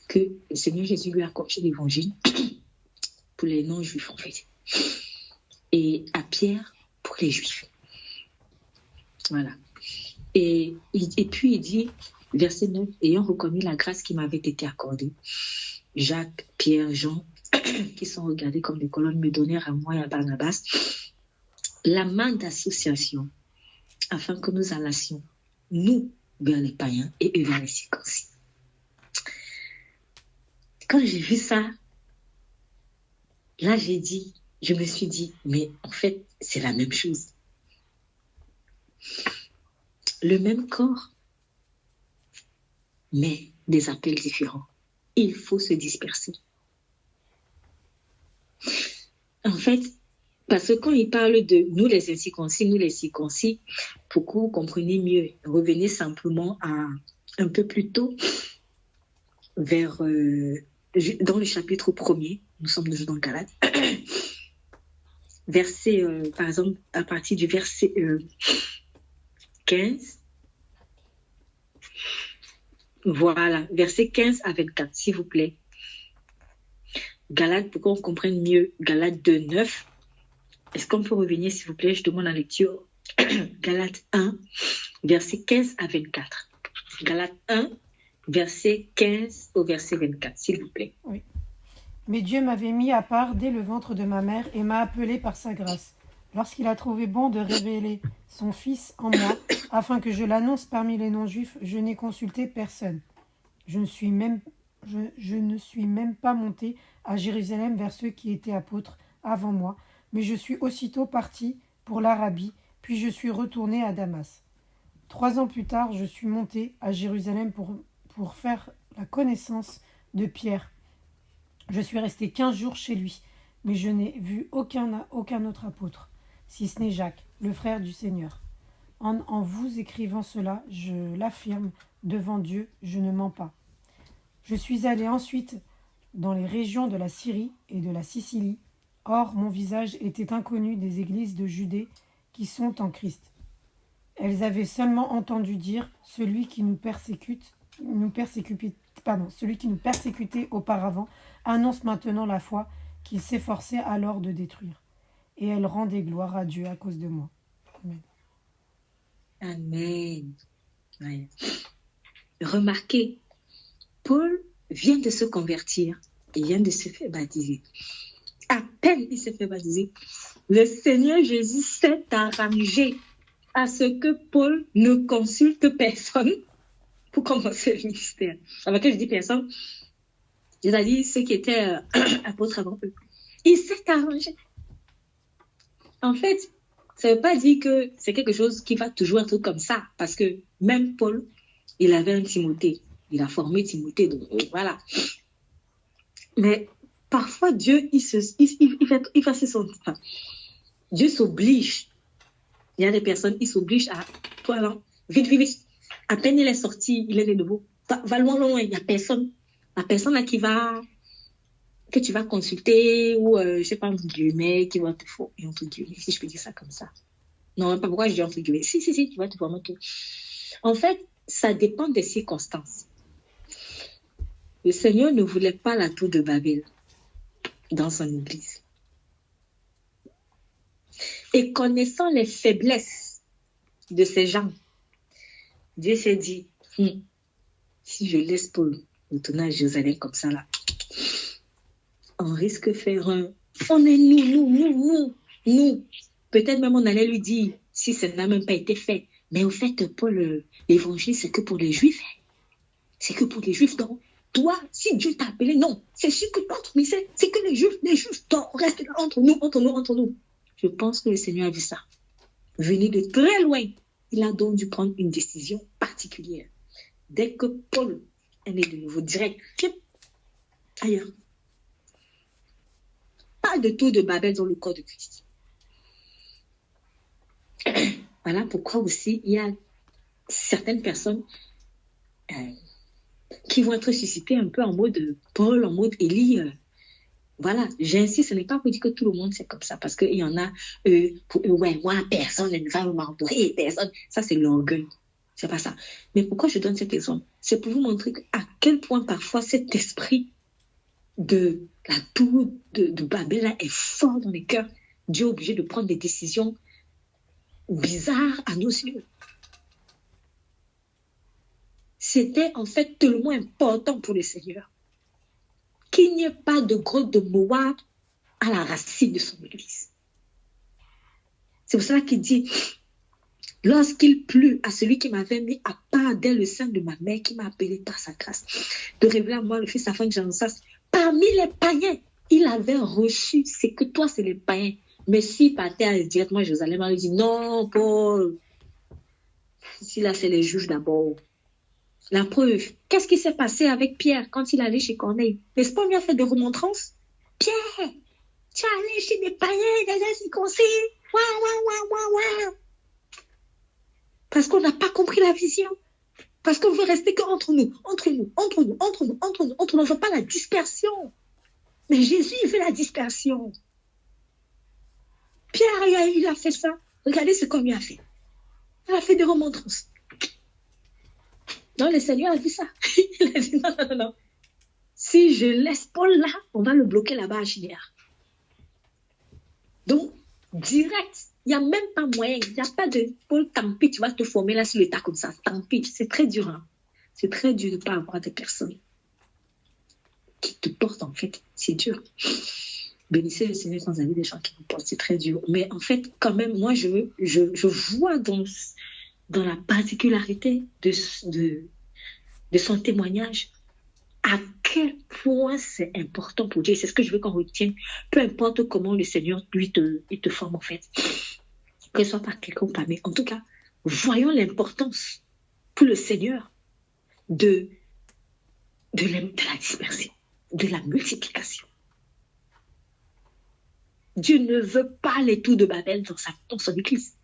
que le Seigneur Jésus lui a confié l'évangile pour les non-juifs, en fait. Et à Pierre, pour les juifs. Voilà. Et puis, il dit, verset 9, ayant reconnu la grâce qui m'avait été accordée, Jacques, Pierre, Jean, qui sont regardés comme des colonnes, me donnèrent à moi et à Barnabas la main d'association afin que nous allassions, nous, vers les païens et eux vers les circoncis. Quand j'ai vu ça, là, je me suis dit, mais en fait, c'est la même chose. Le même corps, mais des appels différents. Il faut se disperser. En fait, parce que quand il parle de nous les incirconcis, nous les circoncis, pour que vous compreniez mieux, revenez simplement un peu plus tôt dans le chapitre 1er, nous sommes toujours dans Galates, par exemple, à partir du verset 15, voilà, verset 15 à 24, s'il vous plaît. Galates, pour qu'on comprenne mieux, Galates 2, 9. Est-ce qu'on peut revenir, s'il vous plaît? Je demande la lecture. Galates 1, verset 15 à 24. Galates 1, verset 15 au verset 24, s'il vous plaît. Oui. Mais Dieu m'avait mis à part dès le ventre de ma mère et m'a appelé par sa grâce, lorsqu'il a trouvé bon de révéler son Fils en moi, afin que je l'annonce parmi les non-juifs. Je n'ai consulté personne. Je ne suis même pas monté à Jérusalem vers ceux qui étaient apôtres avant moi, mais je suis aussitôt parti pour l'Arabie, puis je suis retourné à Damas. 3 ans plus tard, je suis monté à Jérusalem pour faire la connaissance de Pierre. Je suis resté 15 jours chez lui, mais je n'ai vu aucun autre apôtre, si ce n'est Jacques, le frère du Seigneur. En vous écrivant cela, je l'affirme devant Dieu, je ne mens pas. Je suis allé ensuite dans les régions de la Syrie et de la Sicile. Or, mon visage était inconnu des églises de Judée qui sont en Christ. Elles avaient seulement entendu dire « Celui qui nous persécutait auparavant annonce maintenant la foi qu'il s'efforçait alors de détruire. » Et elles rendaient gloire à Dieu à cause de moi. Amen. Amen. Ouais. Remarquez, Paul vient de se convertir. Il vient de se faire baptiser. À peine il s'est fait baptiser, le Seigneur Jésus s'est arrangé à ce que Paul ne consulte personne pour commencer le ministère. Alors que je dis personne, c'est-à-dire ceux qui étaient apôtres avant eux. Il s'est arrangé. En fait, ça ne veut pas dire que c'est quelque chose qui va toujours être comme ça, parce que même Paul, il avait un Timothée. Il a formé Timothée, donc voilà. Mais parfois, Dieu, il fait son... Enfin, Dieu s'oblige. Il y a des personnes, ils s'obligent à... Toi, là, vite, vite, vite. À peine il est sorti, il est de nouveau. Va loin, loin, il n'y a personne. La personne là que tu vas consulter, ou je ne sais pas, entre guillemets, qui va te former, entre guillemets, si je peux dire ça comme ça. Non, pas pourquoi je dis entre guillemets. Si, tu vas te former tout. En fait, ça dépend des circonstances. Le Seigneur ne voulait pas la tour de Babel dans son église. Et connaissant les faiblesses de ces gens, Dieu s'est dit, si je laisse Paul retourner à Jérusalem comme ça là, on risque de faire un... On est nous. Peut-être même on allait lui dire, si ça n'a même pas été fait. Mais au fait, Paul, l'évangile, c'est que pour les Juifs. C'est que pour les Juifs, donc, toi, si Dieu t'a appelé, non, c'est sûr que d'autres, mais c'est que les Juifs, donc, reste là entre nous. Je pense que le Seigneur a vu ça. Venu de très loin, il a donc dû prendre une décision particulière. Dès que Paul est né de nouveau, direct, ailleurs. Pas de tour de Babel dans le corps de Christ. Voilà pourquoi aussi il y a certaines personnes qui vont être suscitées un peu en mode Paul, en mode Élie. Voilà, j'insiste, ce n'est pas pour dire que tout le monde c'est comme ça, parce qu'il y en a, pour eux, ouais, moi, personne ne va m'entourer, personne. Ça, c'est l'orgueil. C'est pas ça. Mais pourquoi je donne cet exemple? C'est pour vous montrer à quel point parfois cet esprit de la tour de Babel là, est fort dans les cœurs. Dieu est obligé de prendre des décisions bizarres à nos yeux. C'était en fait tellement important pour le Seigneur qu'il n'y ait pas de grotte de Moab à la racine de son église. C'est pour cela qu'il dit, lorsqu'il plut à celui qui m'avait mis à part dès le sein de ma mère, qui m'a appelé par sa grâce, de révéler à moi le fils afin que j'en sache, parmi les païens, il avait reçu, c'est que toi, c'est les païens. Mais s'il partait directement à Jérusalem, il dit, non, Paul, si là, c'est les juges d'abord. La preuve, qu'est-ce qui s'est passé avec Pierre quand il allait chez Corneille? N'est-ce pas, on lui a fait des remontrances? Pierre, tu es allé chez des païens, des incirconcis. Waouh. Parce qu'on n'a pas compris la vision. Parce qu'on veut rester qu'entre nous. On ne veut pas la dispersion. Mais Jésus, il veut la dispersion. Pierre, il a fait ça. Regardez ce qu'on lui a fait. Il a fait des remontrances. Non, le Seigneur a vu ça. Il a dit non. Si je laisse Paul là, on va le bloquer là-bas à Ginéa. Donc, direct, il n'y a même pas moyen. Il n'y a pas de Paul, tant pis, tu vas te former là sur le tas comme ça. Tant pis, c'est très dur. Hein? C'est très dur de ne pas avoir des personnes qui te portent en fait. C'est dur. Bénissez le Seigneur sans avis des gens qui vous portent. C'est très dur. Mais en fait, quand même, moi, je vois dans la particularité de son témoignage, à quel point c'est important pour Dieu. C'est ce que je veux qu'on retienne. Peu importe comment le Seigneur, lui, il te forme en fait. Que ce soit par quelqu'un ou pas. Mais en tout cas, voyons l'importance pour le Seigneur de la dispersion, de la multiplication. Dieu ne veut pas les tours de Babel dans son église.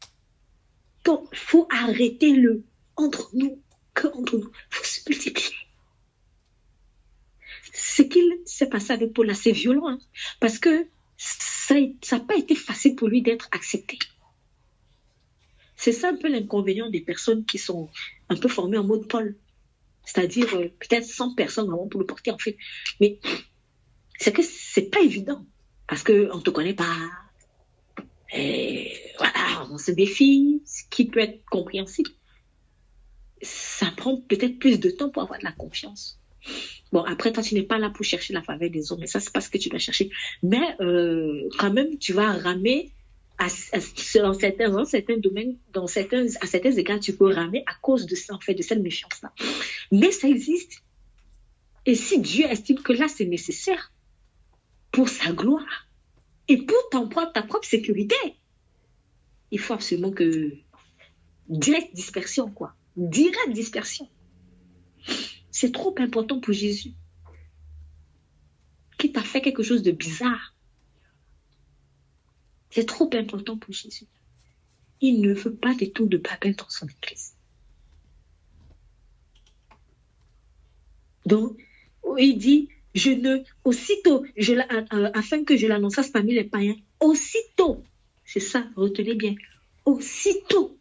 Donc, il faut arrêter le entre nous, que entre nous. Il faut se multiplier. Ce qu'il s'est passé avec Paul, c'est violent, hein, parce que ça n'a pas été facile pour lui d'être accepté. C'est ça un peu l'inconvénient des personnes qui sont un peu formées en mode Paul. C'est-à-dire peut-être 100 personnes vraiment pour le porter en fait. Mais c'est que c'est pas évident, parce qu'on ne te connaît pas. Et voilà, on se méfie, ce qui peut être compréhensible. ça prend peut-être plus de temps pour avoir de la confiance. Bon, après, toi, tu n'es pas là pour chercher la faveur des hommes, mais ça, c'est pas ce que tu vas chercher. Mais quand même, tu vas ramer dans certains domaines, à certains égards, tu peux ramer à cause de ça, en fait, de cette méfiance-là. Mais ça existe. Et si Dieu estime que là, c'est nécessaire pour sa gloire et pour ta propre sécurité, il faut absolument que... Directe dispersion, quoi. Directe dispersion. C'est trop important pour Jésus. Qui t'a fait quelque chose de bizarre. C'est trop important pour Jésus. Il ne veut pas des tours de Babel dans son église. Donc, il dit, afin que je l'annonçasse parmi les païens, aussitôt, c'est ça, retenez bien, aussitôt,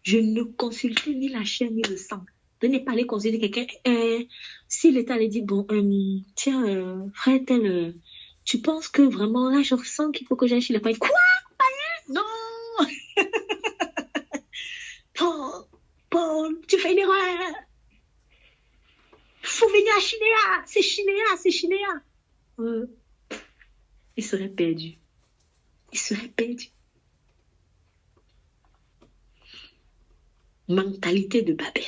je ne consultais ni la chair ni le sang. De ne pas aller consulter quelqu'un. S'il est allé dire, bon, tiens, frère tel, tu penses que vraiment, là, je ressens qu'il faut que j'aille chez les païens. Quoi? Païens? Non! Paul, tu fais une erreur. Faut venir à Chinéa. C'est Chinéa. Il serait perdu. Mentalité de Babel.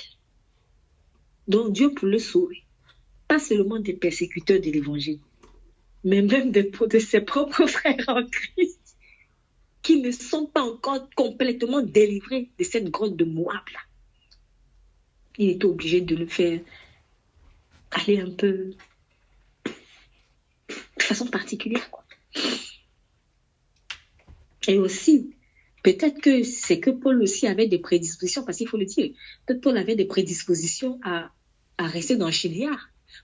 Donc Dieu, pour le sauver, pas seulement des persécuteurs de l'évangile, mais même de ses propres frères en Christ, qui ne sont pas encore complètement délivrés de cette grotte de Moab là. Il était obligé de le faire aller un peu de façon particulière, quoi. Et aussi, peut-être que c'est que Paul aussi avait des prédispositions, parce qu'il faut le dire, peut-être Paul avait des prédispositions à rester dans Chinéa.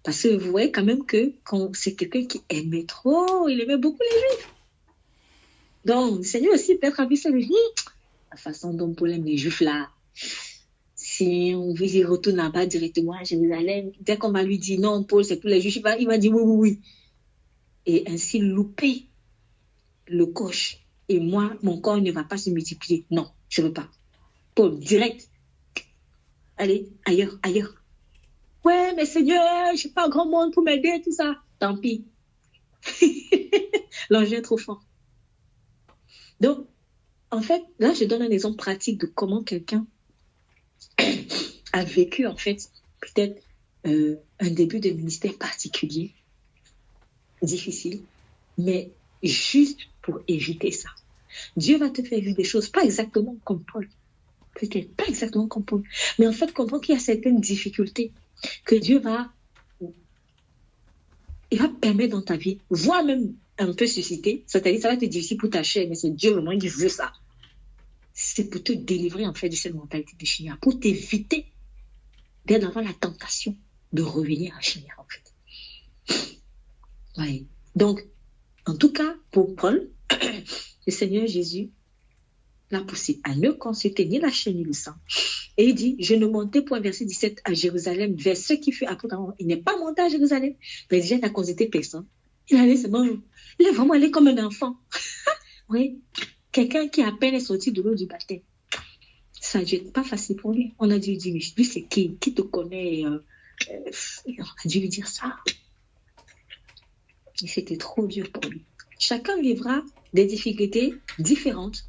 Parce que vous voyez quand même que quand c'est quelqu'un qui aimait trop, il aimait beaucoup les Juifs. Donc, le Seigneur aussi peut-être a vu ça, lui dit, la façon dont Paul aime les Juifs là, si on veut y retourner là-bas directement à Jérusalem, dès qu'on va lui dire non, Paul, c'est pour les Juifs, il va dire oui. Et ainsi louper le coche. Et moi, mon corps ne va pas se multiplier. Non, je ne veux pas. Paul, direct. Allez, ailleurs. Ouais, mais Seigneur, je n'ai pas grand monde pour m'aider, tout ça. Tant pis. L'enjeu est trop fort. Donc, en fait, là, je donne un exemple pratique de comment quelqu'un a vécu, en fait, peut-être un début de ministère particulier, difficile, mais juste pour éviter ça. Dieu va te faire vivre des choses, pas exactement comme Paul. Peut-être pas exactement comme Paul. Mais en fait, comprends qu'il y a certaines difficultés que Dieu va permettre dans ta vie, voire même un peu susciter. C'est-à-dire, ça va être difficile pour ta chair, mais c'est Dieu vraiment qui veut ça. C'est pour te délivrer, en fait, de cette mentalité de Chinéa, pour t'éviter d'avoir la tentation de revenir à Chinéa, en fait. Ouais. Donc, en tout cas, pour Paul, le Seigneur Jésus l'a poussé à ne consulter ni la chair ni le sang. Et il dit, je ne montais point, verset 17, à Jérusalem, vers ce qui fut après. Il n'est pas monté à Jérusalem, mais déjà, il n'a consulté personne. Il est vraiment allé comme un enfant. Oui, quelqu'un qui à peine est sorti de l'eau du baptême. Ça n'a dû être pas facile pour lui. On a dû lui dire, mais lui, c'est qui te connaît? On a dû lui dire ça. Et c'était trop dur pour lui. Chacun vivra des difficultés différentes,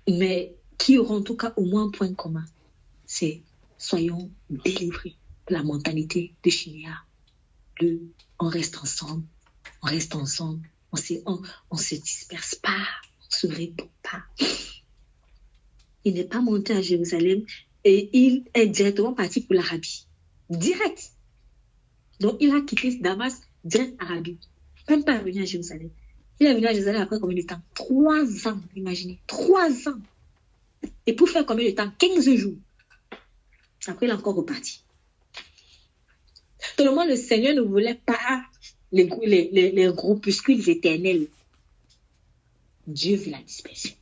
mais qui auront en tout cas au moins un point commun. C'est soyons délivrés de la mentalité de Chinéa. On reste ensemble, on se disperse pas, on se répond pas. Il n'est pas monté à Jérusalem et il est directement parti pour l'Arabie. Direct. Donc il a quitté Damas direct Arabie. Même pas venu à Jérusalem. Il est venu à Jérusalem après combien de temps? 3 ans, imaginez. 3 ans. Et pour faire combien de temps? 15 jours. Après, il est encore reparti. Tellement le Seigneur ne voulait pas les groupuscules éternels. Dieu veut la dispersion.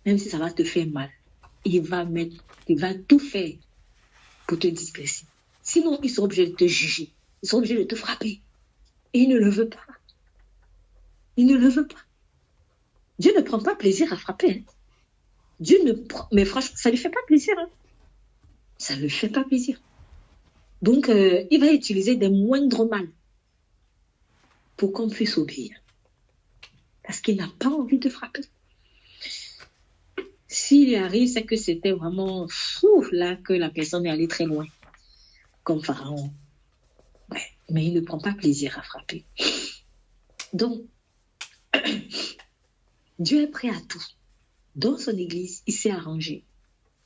Même si ça va te faire mal, il va tout faire pour te disperser. Sinon, ils seront obligés de te juger. Ils seront obligés de te frapper. Et il ne le veut pas. Il ne le veut pas. Dieu ne prend pas plaisir à frapper. Hein. Dieu ne prend... Mais franchement, ça ne lui fait pas plaisir. Hein. Ça ne lui fait pas plaisir. Donc, il va utiliser des moindres mal pour qu'on puisse obéir. Parce qu'il n'a pas envie de frapper. S'il arrive, c'est que c'était vraiment fou, là, que la personne est allée très loin. Comme Pharaon. Ouais, mais il ne prend pas plaisir à frapper. Donc, Dieu est prêt à tout. Dans son église, il s'est arrangé.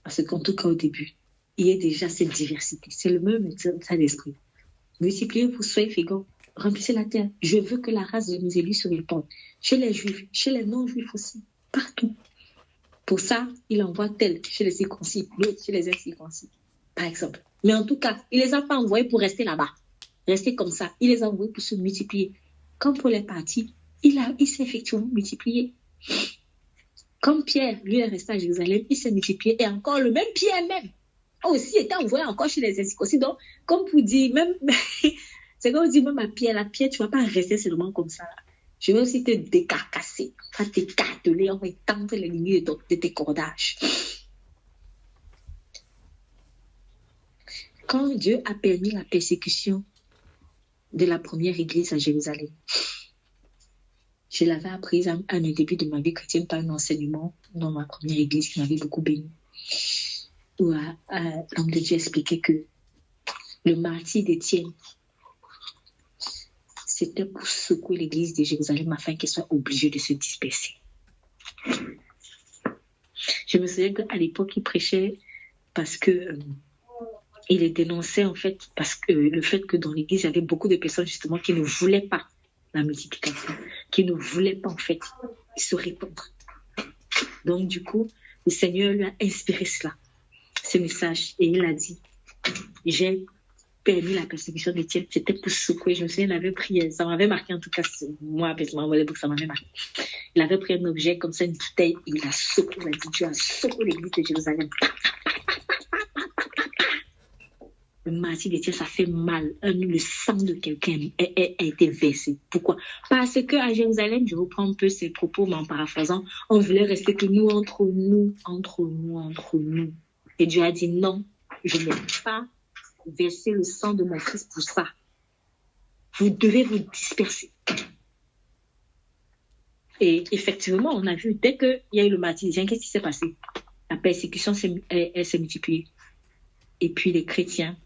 Parce qu'en tout cas, au début, il y a déjà cette diversité. C'est le même état d'esprit. Multipliez-vous, soyez féconds, remplissez la terre. Je veux que la race de mes élus se répande. Chez les juifs, chez les non-juifs aussi, partout. Pour ça, il envoie tel chez les circoncis, l'autre chez les incirconcis, par exemple. Mais en tout cas, il ne les a pas envoyés pour rester là-bas. Rester comme ça. Il les a envoyés pour se multiplier. Comme pour les partis, il s'est effectivement multiplié. Comme Pierre, lui, est resté à Jérusalem, il s'est multiplié. Et encore, le même Pierre même a aussi été envoyé encore chez les incirconcis. Donc, comme pour dire, même, c'est comme on dit même à Pierre, la Pierre, tu ne vas pas rester seulement comme ça. Là. Je vais aussi te décarcasser, on va t'écarteler, on va étendre les lignes de tes cordages. Quand Dieu a permis la persécution de la première église à Jérusalem, je l'avais apprise à un début de ma vie chrétienne par un enseignement dans ma première église qui m'avait beaucoup béni, où l'homme de Dieu expliquait que le martyre d'Étienne, c'était pour secouer l'église de Jérusalem afin qu'elle soit obligée de se disperser. Je me souviens qu'à l'époque, il prêchait parce que il les dénonçait en fait, parce que le fait que dans l'église, il y avait beaucoup de personnes justement qui ne voulaient pas la multiplication, qui ne voulaient pas en fait se répandre. Donc du coup, le Seigneur lui a inspiré cela, ce message, et il a dit, j'ai permis la persécution d'Étienne, c'était pour secouer. Je me souviens, il avait pris, ça m'avait marqué en tout cas, moi, personnellement, ça m'avait marqué. Il avait pris un objet comme ça, une bouteille, et il a secoué, il a dit, Dieu a secoué l'église de Jérusalem. Le martyre d'Étienne, ça fait mal. Le sang de quelqu'un a été versé. Pourquoi? Parce qu'à Jérusalem, je reprends un peu ses propos, mais en paraphrasant, on voulait rester que nous, entre nous. Et Dieu a dit non, je n'ai pas versé le sang de mon fils pour ça. Vous devez vous disperser. Et effectivement, on a vu, dès qu'il y a eu le martyre d'Étienne, qu'est-ce qui s'est passé? La persécution s'est multipliée. Et puis les chrétiens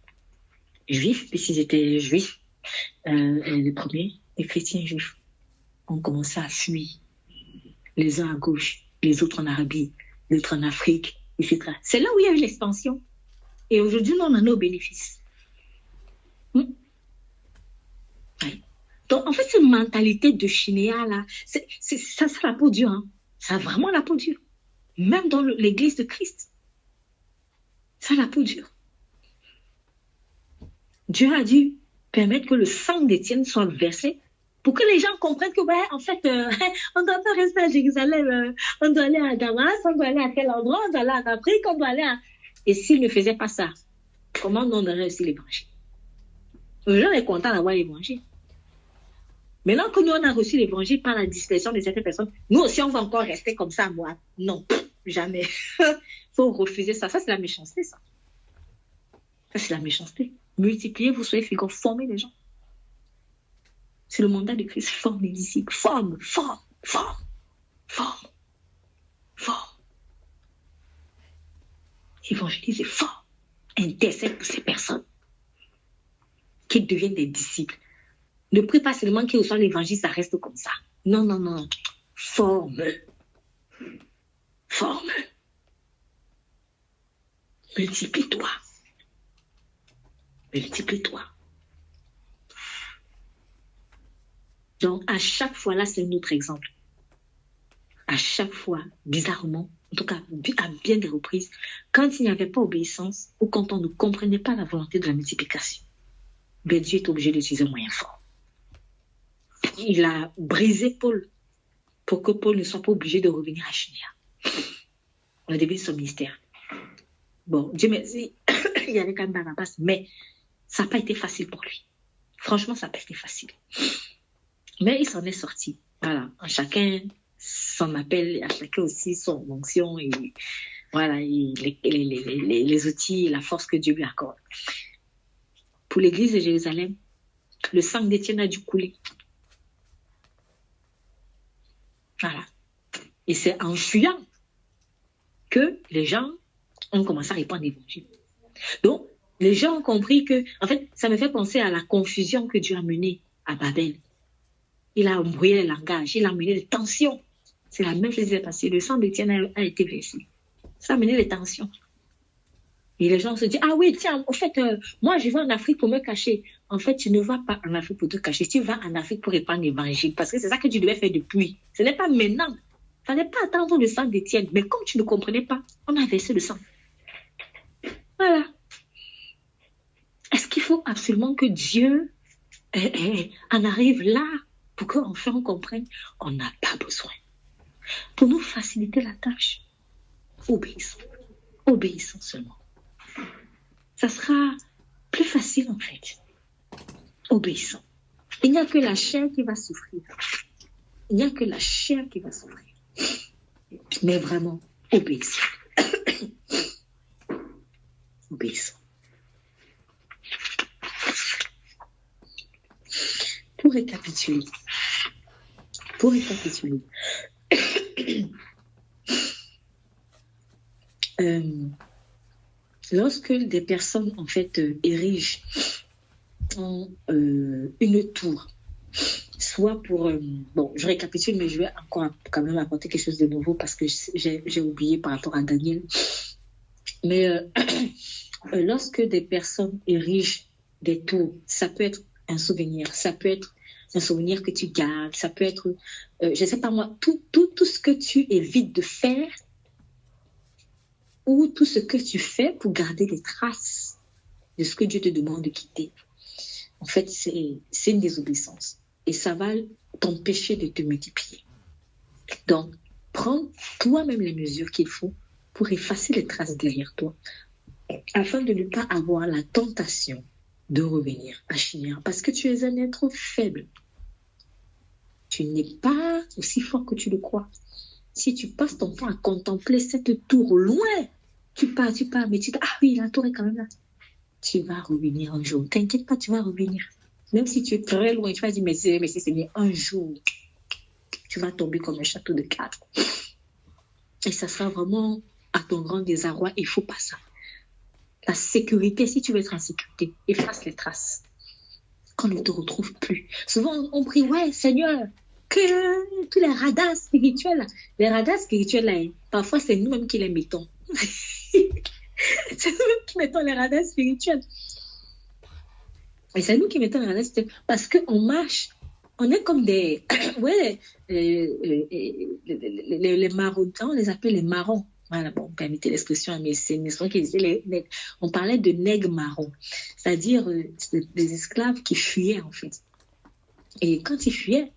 juifs, puisqu'ils étaient juifs, les premiers, les chrétiens juifs, ont commencé à fuir. Les uns à gauche, les autres en Arabie, les autres en Afrique, etc. C'est là où il y a eu l'expansion. Et aujourd'hui, nous, on en a au bénéfice. Oui. Donc, en fait, cette mentalité de Chinéa, là, ça la peau dure. Hein. Ça a vraiment la peau dure. Même dans l'église de Christ. Ça a la peau dure. Dieu a dû permettre que le sang d'Étienne soit versé pour que les gens comprennent que, ouais, en fait, on ne doit pas rester à Jérusalem, on doit aller à Damas, on doit aller à quel endroit, on doit aller en Afrique, on doit aller à... Et s'ils ne faisaient pas ça, comment on aurait réussi l'évangile? Les gens sont contents d'avoir l'évangile. Maintenant que nous, on a reçu l'évangile par la dispersion de certaines personnes, nous aussi, on va encore rester comme ça, moi. Non, jamais. Il faut refuser ça. Ça, c'est la méchanceté, ça. Ça, c'est la méchanceté. Multipliez, vous soyez féconds, formez les gens. C'est le mandat de Christ, forme les disciples. Forme. Évangélisez fort. Intercède pour ces personnes. Qu'ils deviennent des disciples. Ne prie pas seulement qu'ils reçoivent l'évangile, ça reste comme ça. Non. Forme. Multiplie-toi. Donc, à chaque fois, là, c'est un autre exemple. À chaque fois, bizarrement, en tout cas, à bien des reprises, quand il n'y avait pas obéissance ou quand on ne comprenait pas la volonté de la multiplication, ben Dieu est obligé d'utiliser un moyen fort. Il a brisé Paul pour que Paul ne soit pas obligé de revenir à Chinéa au début de son ministère. Bon, Dieu merci, il y avait quand même Barnabas, mais ça n'a pas été facile pour lui. Franchement, ça n'a pas été facile. Mais il s'en est sorti. Voilà, chacun son appel, à chacun aussi son onction et voilà, et les outils et la force que Dieu lui accorde. Pour l'église de Jérusalem, le sang d'Étienne a dû couler. Voilà. Et c'est en fuyant que les gens ont commencé à répandre l'évangile. Donc, les gens ont compris que, en fait, ça me fait penser à la confusion que Dieu a menée à Babel. Il a embrouillé les langages, il a mené les tensions. C'est la même chose qui s'est passée. Le sang d'Étienne a été versé. Ça a mené les tensions. Et les gens se disent, ah oui, tiens, au fait, moi, je vais en Afrique pour me cacher. En fait, tu ne vas pas en Afrique pour te cacher. Tu vas en Afrique pour répandre l'évangile. Parce que c'est ça que tu devais faire depuis. Ce n'est pas maintenant. Il ne fallait pas attendre le sang d'Étienne. Mais comme tu ne comprenais pas, on a versé le sang. Voilà. Est-ce qu'il faut absolument que Dieu en arrive là pour qu'enfin on comprenne? On n'a pas besoin. Pour nous faciliter la tâche, obéissons. Obéissons seulement. Ça sera plus facile en fait. Obéissons. Il n'y a que la chair qui va souffrir. Il n'y a que la chair qui va souffrir. Mais vraiment, obéissons. Obéissons. Pour récapituler, lorsque des personnes en fait érigent une tour, soit pour bon, je récapitule, mais je vais encore quand même apporter quelque chose de nouveau parce que j'ai oublié par rapport à Daniel. Mais lorsque des personnes érigent des tours, ça peut être un souvenir, ça peut être un souvenir que tu gardes, ça peut être, je ne sais pas moi, tout ce que tu évites de faire ou tout ce que tu fais pour garder les traces de ce que Dieu te demande de quitter. En fait, c'est une désobéissance et ça va t'empêcher de te multiplier. Donc, prends toi-même les mesures qu'il faut pour effacer les traces derrière toi afin de ne pas avoir la tentation de revenir à Shinéar parce que tu es un être faible. Tu n'es pas aussi fort que tu le crois. Si tu passes ton temps à contempler cette tour loin, tu pars, mais tu dis, ah oui, la tour est quand même là. Tu vas revenir un jour. T'inquiète pas, tu vas revenir. Même si tu es très loin, tu vas dire, mais c'est bien un jour. Tu vas tomber comme un château de cartes. Et ça sera vraiment à ton grand désarroi. Il ne faut pas ça. La sécurité, si tu veux être en sécurité, efface les traces. Qu'on ne te retrouve plus. Souvent, on prie, ouais, Seigneur, que tous les radars spirituels, là, parfois, c'est nous-mêmes qui les mettons. C'est nous qui mettons les radars spirituels. Et c'est nous qui mettons les radars spirituels parce qu'on marche. On est comme des... ouais, les maraudeurs, on les appelle les marrons. Voilà, bon, permettez l'expression, mais c'est une histoire qui disait on parlait de nègres marrons, c'est-à-dire des esclaves qui fuyaient en fait. Et quand ils fuyaient,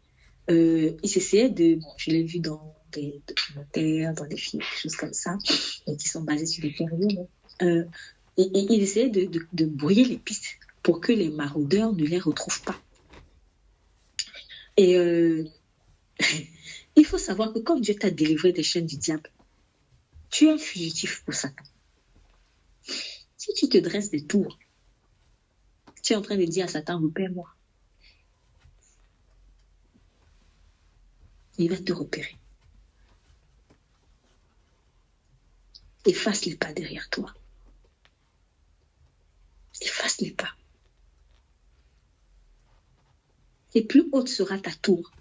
ils essayaient de, bon, je l'ai vu dans des documentaires, dans des films, des choses comme ça, qui sont basés sur des faits réels. Et ils essayaient de brouiller les pistes pour que les maraudeurs ne les retrouvent pas. Et il faut savoir que comme Dieu t'a délivré des chaînes du diable, tu es un fugitif pour Satan. Si tu te dresses des tours, tu es en train de dire à Satan, repère-moi. Il va te repérer. Efface les pas derrière toi. Efface les pas. Et plus haute sera ta tour,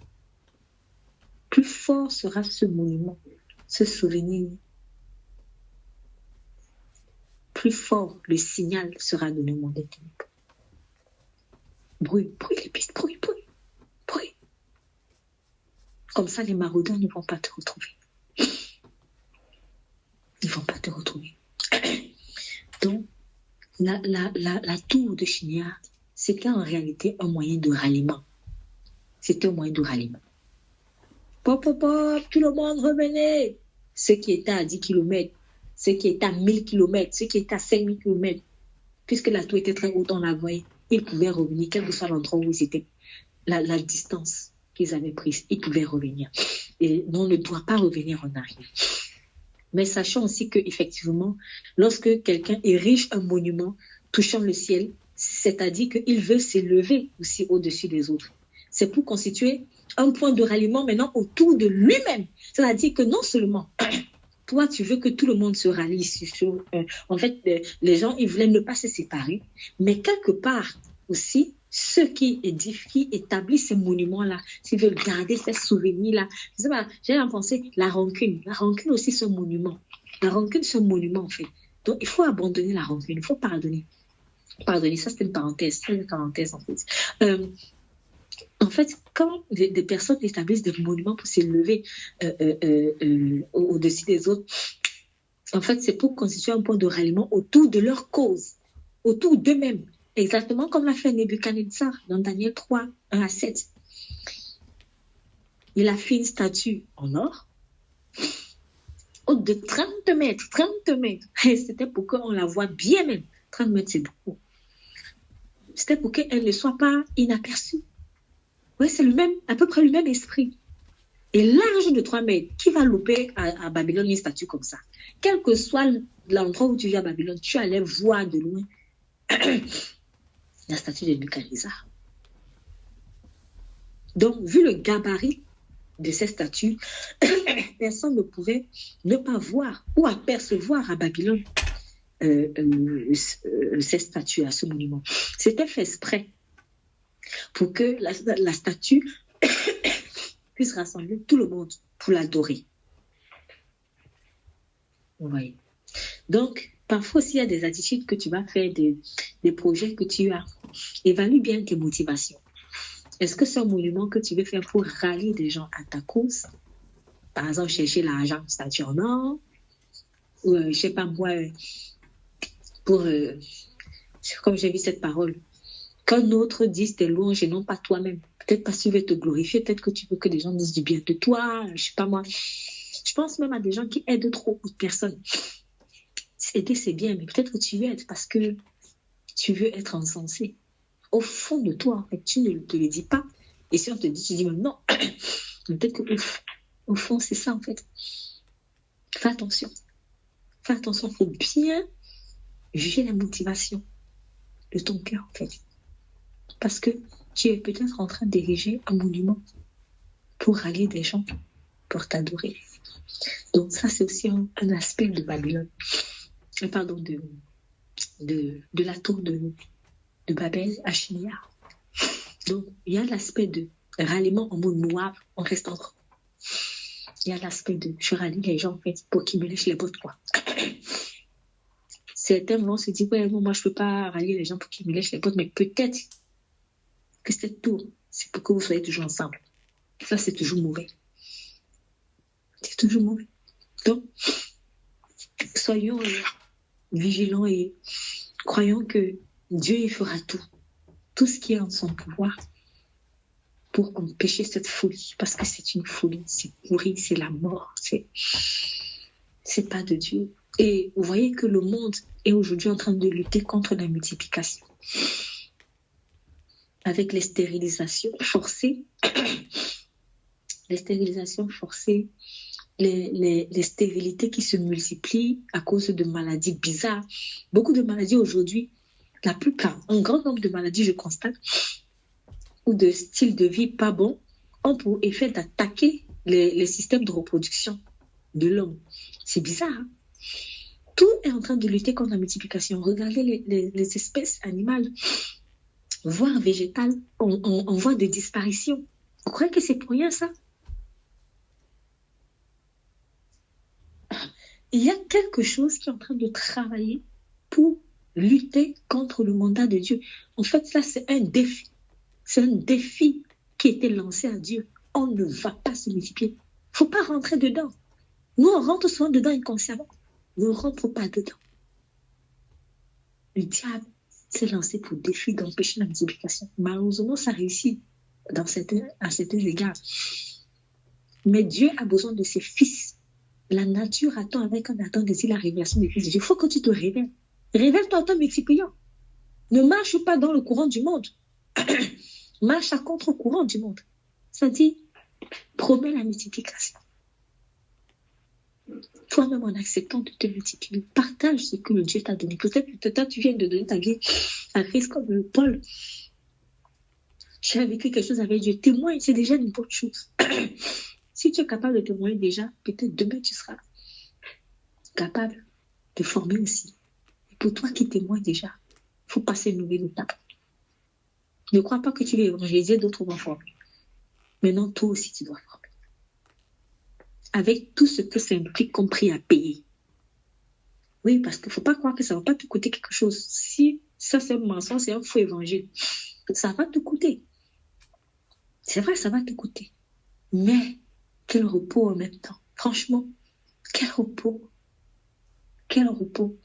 plus fort sera ce monument, ce souvenir. Plus fort le signal sera de nos mondes ténèbres. Brûle les pistes, brûle. Comme ça, les maraudeurs ne vont pas te retrouver. Ils ne vont pas te retrouver. Donc, la tour de Shinéar, c'était en réalité un moyen de ralliement. C'était un moyen de ralliement. Pop, tout le monde revenez. Ceux qui étaient à 10 km, ceux qui étaient à 1000 km, ceux qui étaient à 5000 km, puisque la tour était très haute, on la voyait, ils pouvaient revenir, quel que soit l'endroit où ils étaient, la distance. qu'ils avaient prises, ils pouvaient revenir. Et on ne doit pas revenir en arrière. Mais sachant aussi qu'effectivement, lorsque quelqu'un érige un monument touchant le ciel, c'est-à-dire qu'il veut s'élever aussi au-dessus des autres. C'est pour constituer un point de ralliement maintenant autour de lui-même. C'est-à-dire que non seulement toi, tu veux que tout le monde se rallie sur... en fait, les gens, ils voulaient ne pas se séparer, mais quelque part aussi, ceux qui édifient, qui établissent ces monuments-là, s'ils veulent garder ces souvenirs-là, je sais pas, j'ai pensé la rancune. La rancune aussi, c'est un monument. La rancune, c'est un monument, en fait. Donc, il faut abandonner la rancune, il faut pardonner. Pardonner, ça, c'est une parenthèse. C'est une parenthèse, en fait. En fait, quand des personnes établissent des monuments pour s'élever au-dessus des autres, en fait, c'est pour constituer un point de ralliement autour de leur cause, autour d'eux-mêmes. Exactement comme l'a fait Nebuchadnezzar dans Daniel 3, 1 à 7. Il a fait une statue en or, haute de 30 mètres, 30 mètres. Et c'était pour qu'on la voie bien même. 30 mètres, c'est beaucoup. C'était pour qu'elle ne soit pas inaperçue. Oui, c'est à peu près le même esprit. Et large de 3 mètres, qui va louper à Babylone une statue comme ça? Quel que soit l'endroit où tu vis à Babylone, tu allais voir de loin la statue de Nebuchadnezzar. Donc, vu le gabarit de ces statues, personne ne pouvait ne pas voir ou apercevoir à Babylone ces statues, à ce monument. C'était fait exprès pour que la statue puisse rassembler tout le monde pour l'adorer. Vous voyez. Donc, parfois, s'il y a des attitudes que tu vas faire, des projets que tu as, évalue bien tes motivations. Est-ce que c'est un monument que tu veux faire pour rallier des gens à ta cause? Par exemple, chercher l'argent, statue en or, ou je ne sais pas moi, pour, comme j'ai vu cette parole, qu'un autre dise tes louanges et non pas toi-même. Peut-être parce que tu veux te glorifier, peut-être que tu veux que les gens disent du bien de toi, je ne sais pas moi. Je pense même à des gens qui aident trop de personnes. Aider, c'est bien, mais peut-être que tu veux être parce que tu veux être encensé. Au fond de toi, en fait, tu ne te le dis pas. Et si on te dit, tu dis même non. Peut-être qu'au fond, c'est ça, en fait. Fais attention. Fais attention, il faut bien juger la motivation de ton cœur, en fait. Parce que tu es peut-être en train d'ériger un monument pour rallier des gens, pour t'adorer. Donc ça, c'est aussi un aspect de Babylone. Pardon, de la tour de Babel à Shinia. Donc, il y a l'aspect de ralliement en mode noir, on reste entre. Il y a l'aspect de je rallie les gens, en fait, pour qu'ils me lèchent les bottes, quoi. Certains vont se dire, ouais, non, moi, je ne peux pas rallier les gens pour qu'ils me lèchent les bottes, mais peut-être que cette tour, c'est pour que vous soyez toujours ensemble. Ça, c'est toujours mauvais. C'est toujours mauvais. Donc, soyons vigilants et croyons que Dieu il fera tout ce qui est en son pouvoir pour empêcher cette folie, parce que c'est une folie, c'est pourri, c'est la mort, c'est pas de Dieu. Et vous voyez que le monde est aujourd'hui en train de lutter contre la multiplication, avec les stérilisations forcées, les stérilités qui se multiplient à cause de maladies bizarres. Beaucoup de maladies aujourd'hui, la plupart, un grand nombre de maladies, je constate, ou de styles de vie pas bons, ont pour effet d'attaquer les systèmes de reproduction de l'homme. C'est bizarre, hein? Tout est en train de lutter contre la multiplication. Regardez les espèces animales, voire végétales, on voit des disparitions. Vous croyez que c'est pour rien, ça? Il y a quelque chose qui est en train de travailler pour lutter contre le mandat de Dieu. En fait, ça, c'est un défi. C'est un défi qui a été lancé à Dieu. On ne va pas se multiplier. Il ne faut pas rentrer dedans. Nous, on rentre souvent dedans inconsciemment. Ne rentre pas dedans. Le diable s'est lancé pour le défi d'empêcher la multiplication. Malheureusement, ça réussit à certains égards. Mais Dieu a besoin de ses fils. La nature attend avec un ardent désir la révélation des fils de Dieu. Il faut que tu te révèles. Révèle-toi en te multipliant. Ne marche pas dans le courant du monde. Marche à contre-courant du monde. Ça dit, promets la multiplication. Toi-même, en acceptant de te multiplier, partage ce que le Dieu t'a donné. Peut-être que toi, tu viens de donner ta vie à Christ comme Paul. Tu as vécu quelque chose avec Dieu. Témoigne, c'est déjà une bonne chose. Si tu es capable de témoigner déjà, peut-être demain, tu seras capable de former aussi. Et pour toi qui témoignes déjà, il faut passer une nouvelle étape. Ne crois pas que tu vas évangéliser, d'autres vont former. Maintenant, toi aussi, tu dois former. Avec tout ce que ça implique comme prix à payer. Oui, parce qu'il ne faut pas croire que ça ne va pas te coûter quelque chose. Si ça, c'est un mensonge, c'est un faux évangile, ça va te coûter. C'est vrai, ça va te coûter. Mais quel repos en même temps. Franchement, quel repos. Quel repos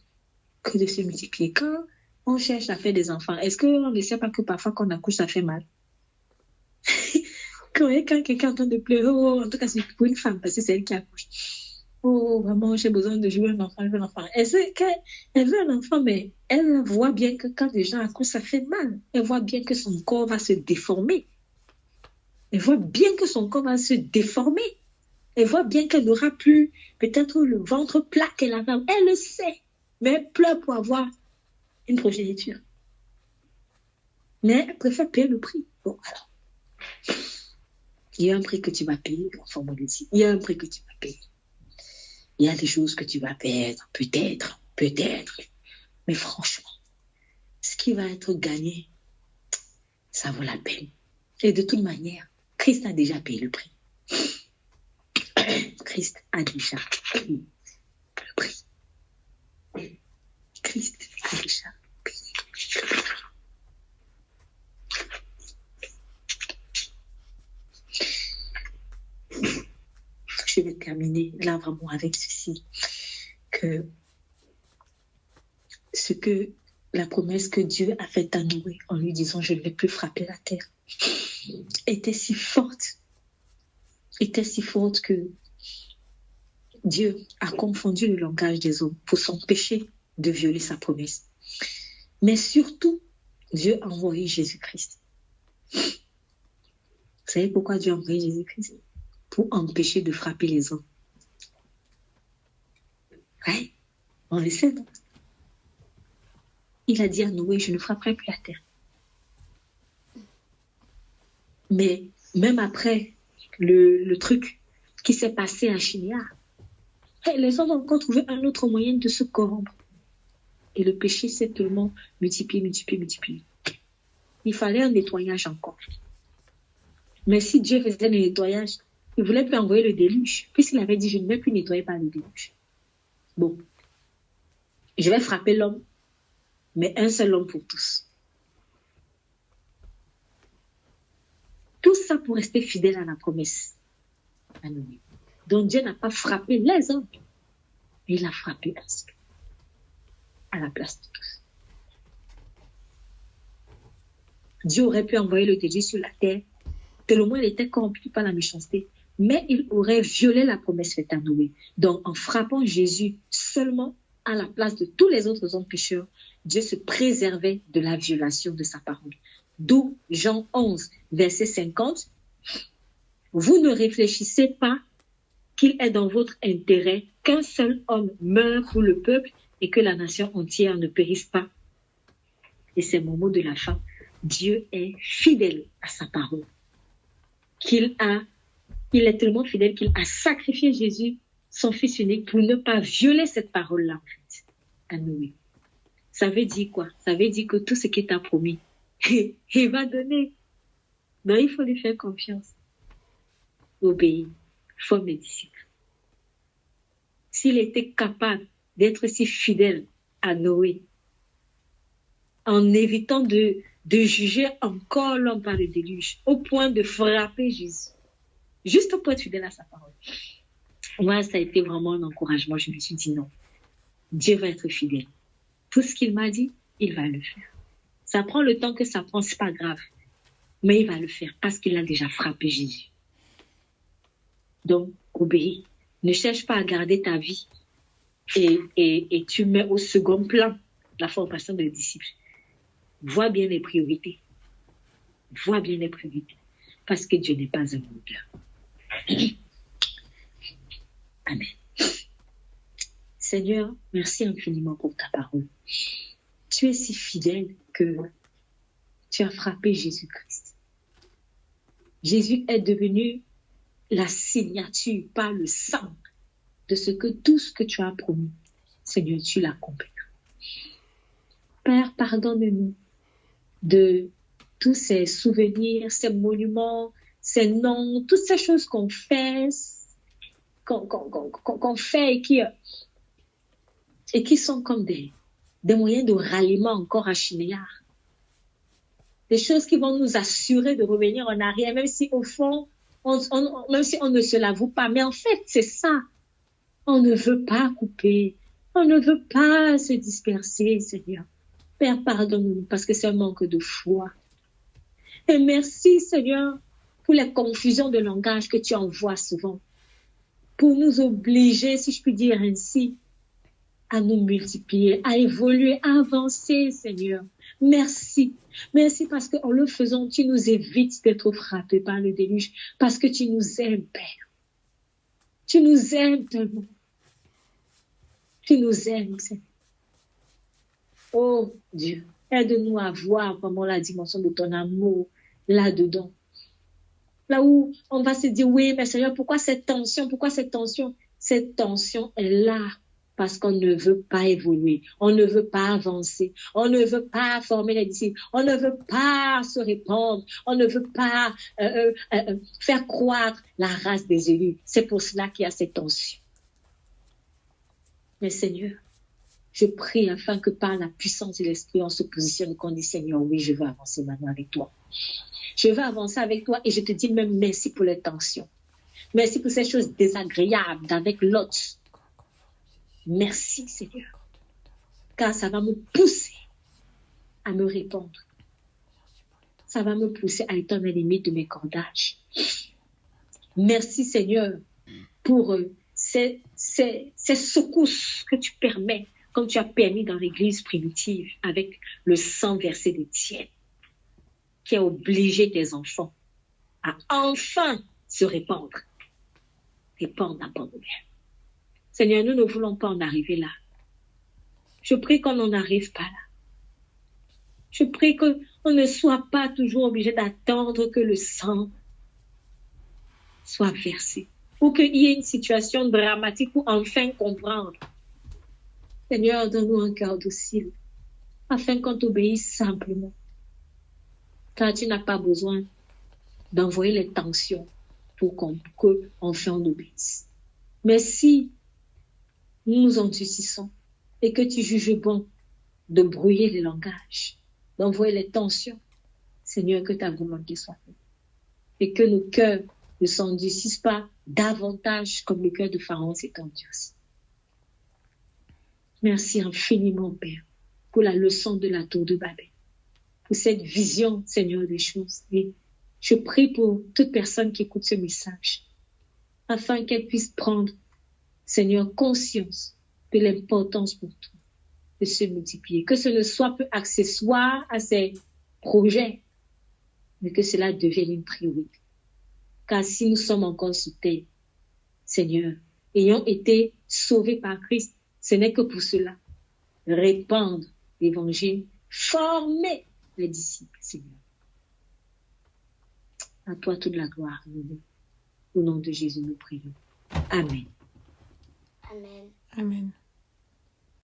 que de se multiplier. Quand on cherche à faire des enfants, est-ce qu'on ne sait pas que parfois quand on accouche, ça fait mal? Quand quelqu'un est en train de pleurer, oh, en tout cas c'est pour une femme, parce que c'est elle qui accouche. Oh, vraiment, j'ai besoin de jouer un enfant, je veux un enfant. Elle veut un enfant, mais elle voit bien que quand les gens accouchent, ça fait mal. Elle voit bien que son corps va se déformer. Elle voit bien que son corps va se déformer. Elle voit bien qu'elle n'aura plus peut-être le ventre plat qu'elle avait. Elle le sait, mais elle pleure pour avoir une progéniture. Mais elle préfère payer le prix. Bon, alors. Il y a un prix que tu vas payer, enfin, moi, il y a un prix que tu vas payer. Il y a des choses que tu vas perdre, peut-être. Mais franchement, ce qui va être gagné, ça vaut la peine. Et de toute manière, Christ a déjà payé le prix. Christ a déjà payé le prix. Christ a déjà payé le prix. Je vais terminer là vraiment avec ceci, que ce que la promesse que Dieu a faite à Noé en lui disant je ne vais plus frapper la terre était si forte que Dieu a confondu le langage des hommes pour s'empêcher de violer sa promesse. Mais surtout, Dieu a envoyé Jésus-Christ. Vous savez pourquoi Dieu a envoyé Jésus-Christ? Pour empêcher de frapper les hommes. Ouais, on le sait, non? Il a dit à Noé, je ne frapperai plus la terre. Mais même après le truc qui s'est passé à Shinéar, les hommes ont encore trouvé un autre moyen de se corrompre. Et le péché s'est tellement multiplié. Il fallait un nettoyage encore. Mais si Dieu faisait le nettoyage, il ne voulait plus envoyer le déluge, puisqu'il avait dit, je ne vais plus nettoyer par le déluge. Bon, je vais frapper l'homme, mais un seul homme pour tous. Tout ça pour rester fidèle à la promesse. Donc Dieu n'a pas frappé les hommes, mais il a frappé un seul, à la place de tous. Dieu aurait pu envoyer le déluge sur la terre, tellement il était corrompu par la méchanceté. Mais il aurait violé la promesse faite à Noé. Donc, en frappant Jésus seulement à la place de tous les autres hommes pécheurs, Dieu se préservait de la violation de sa parole. D'où Jean 11, verset 50. Vous ne réfléchissez pas qu'il est dans votre intérêt qu'un seul homme meure pour le peuple et que la nation entière ne périsse pas. Et c'est mon mot de la fin. Dieu est fidèle à sa parole. Il est tellement fidèle qu'il a sacrifié Jésus, son fils unique, pour ne pas violer cette parole-là, en fait, à Noé. Ça veut dire quoi? Ça veut dire que tout ce qu'il t'a promis, il va donner. Donc, il faut lui faire confiance. Obéir. Forme les disciples. S'il était capable d'être si fidèle à Noé, en évitant de juger encore l'homme par le déluge, au point de frapper Jésus, juste pour être fidèle à sa parole. Moi, ça a été vraiment un encouragement. Je me suis dit non, Dieu va être fidèle. Tout ce qu'il m'a dit, il va le faire. Ça prend le temps que ça prend, c'est pas grave. Mais il va le faire parce qu'il a déjà frappé Jésus. Donc, obéis. Ne cherche pas à garder ta vie et tu mets au second plan la formation des disciples. Vois bien les priorités. Vois bien les priorités. parce que Dieu n'est pas un menteur. Amen. Seigneur, merci infiniment pour ta parole. Tu es si fidèle que tu as frappé Jésus-Christ. Jésus est devenu la signature par le sang de tout ce que tu as promis. Seigneur, tu l'accomplis. Père, pardonne-nous de tous ces souvenirs, ces monuments, ces noms, toutes ces choses qu'on fait, qu'on fait et qui sont comme des moyens de ralliement encore à Chinéar. Des choses qui vont nous assurer de revenir en arrière, même si au fond, même si on ne se l'avoue pas. Mais en fait, c'est ça. On ne veut pas couper. On ne veut pas se disperser, Seigneur. Père, pardonne-nous parce que c'est un manque de foi. Et merci, Seigneur, pour les confusions de langage que tu envoies souvent. Pour nous obliger, si je puis dire ainsi, à nous multiplier, à évoluer, à avancer, Seigneur. Merci. Merci parce qu'en le faisant, tu nous évites d'être frappés par le déluge, parce que tu nous aimes, Père. Tu nous aimes tellement. Tu nous aimes, Seigneur. Oh Dieu, aide-nous à voir vraiment la dimension de ton amour là-dedans. Là où on va se dire, oui, mais Seigneur, pourquoi cette tension? Pourquoi cette tension? Cette tension est là parce qu'on ne veut pas évoluer, on ne veut pas avancer, on ne veut pas former les disciples, on ne veut pas se répandre, on ne veut pas faire croître la race des élus. C'est pour cela qu'il y a cette tension. Mais Seigneur, je prie afin que par la puissance de l'Esprit, on se positionne et qu'on dise, Seigneur, oui, je veux avancer maintenant avec toi. Je veux avancer avec toi et je te dis même merci pour les tensions. Merci pour ces choses désagréables avec l'autre. Merci, Seigneur, car ça va me pousser à me répandre. Ça va me pousser à étendre les limites de mes cordages. Merci, Seigneur, pour ces secousses que tu permets, comme tu as permis dans l'église primitive, avec le sang versé des tiennes, qui a obligé tes enfants à enfin se répandre abandonner. Seigneur, nous ne voulons pas en arriver là. Je prie qu'on n'en arrive pas là. Je prie qu'on ne soit pas toujours obligé d'attendre que le sang soit versé, ou qu'il y ait une situation dramatique pour enfin comprendre. Seigneur, donne-nous un cœur docile, afin qu'on t'obéisse simplement. Car tu n'as pas besoin d'envoyer les tensions pour qu'enfin on obéisse. Mais si nous nous endurcissons et que tu juges bon de brouiller les langages, d'envoyer les tensions, Seigneur, que ta volonté soit faite. Et que nos cœurs ne s'endurcissent pas davantage comme le cœur de Pharaon s'est endurci. Merci infiniment, Père, pour la leçon de la tour de Babel, pour cette vision, Seigneur, des choses. Et je prie pour toute personne qui écoute ce message, afin qu'elle puisse prendre, Seigneur, conscience de l'importance pour toi de se multiplier. Que ce ne soit peu accessoire à ces projets, mais que cela devienne une priorité. Car si nous sommes encore sur terre, Seigneur, ayant été sauvés par Christ, ce n'est que pour cela. Répandre l'évangile, former les disciples, Seigneur. À toi toute la gloire, au nom de Jésus, nous prions. Amen. Amen. Amen.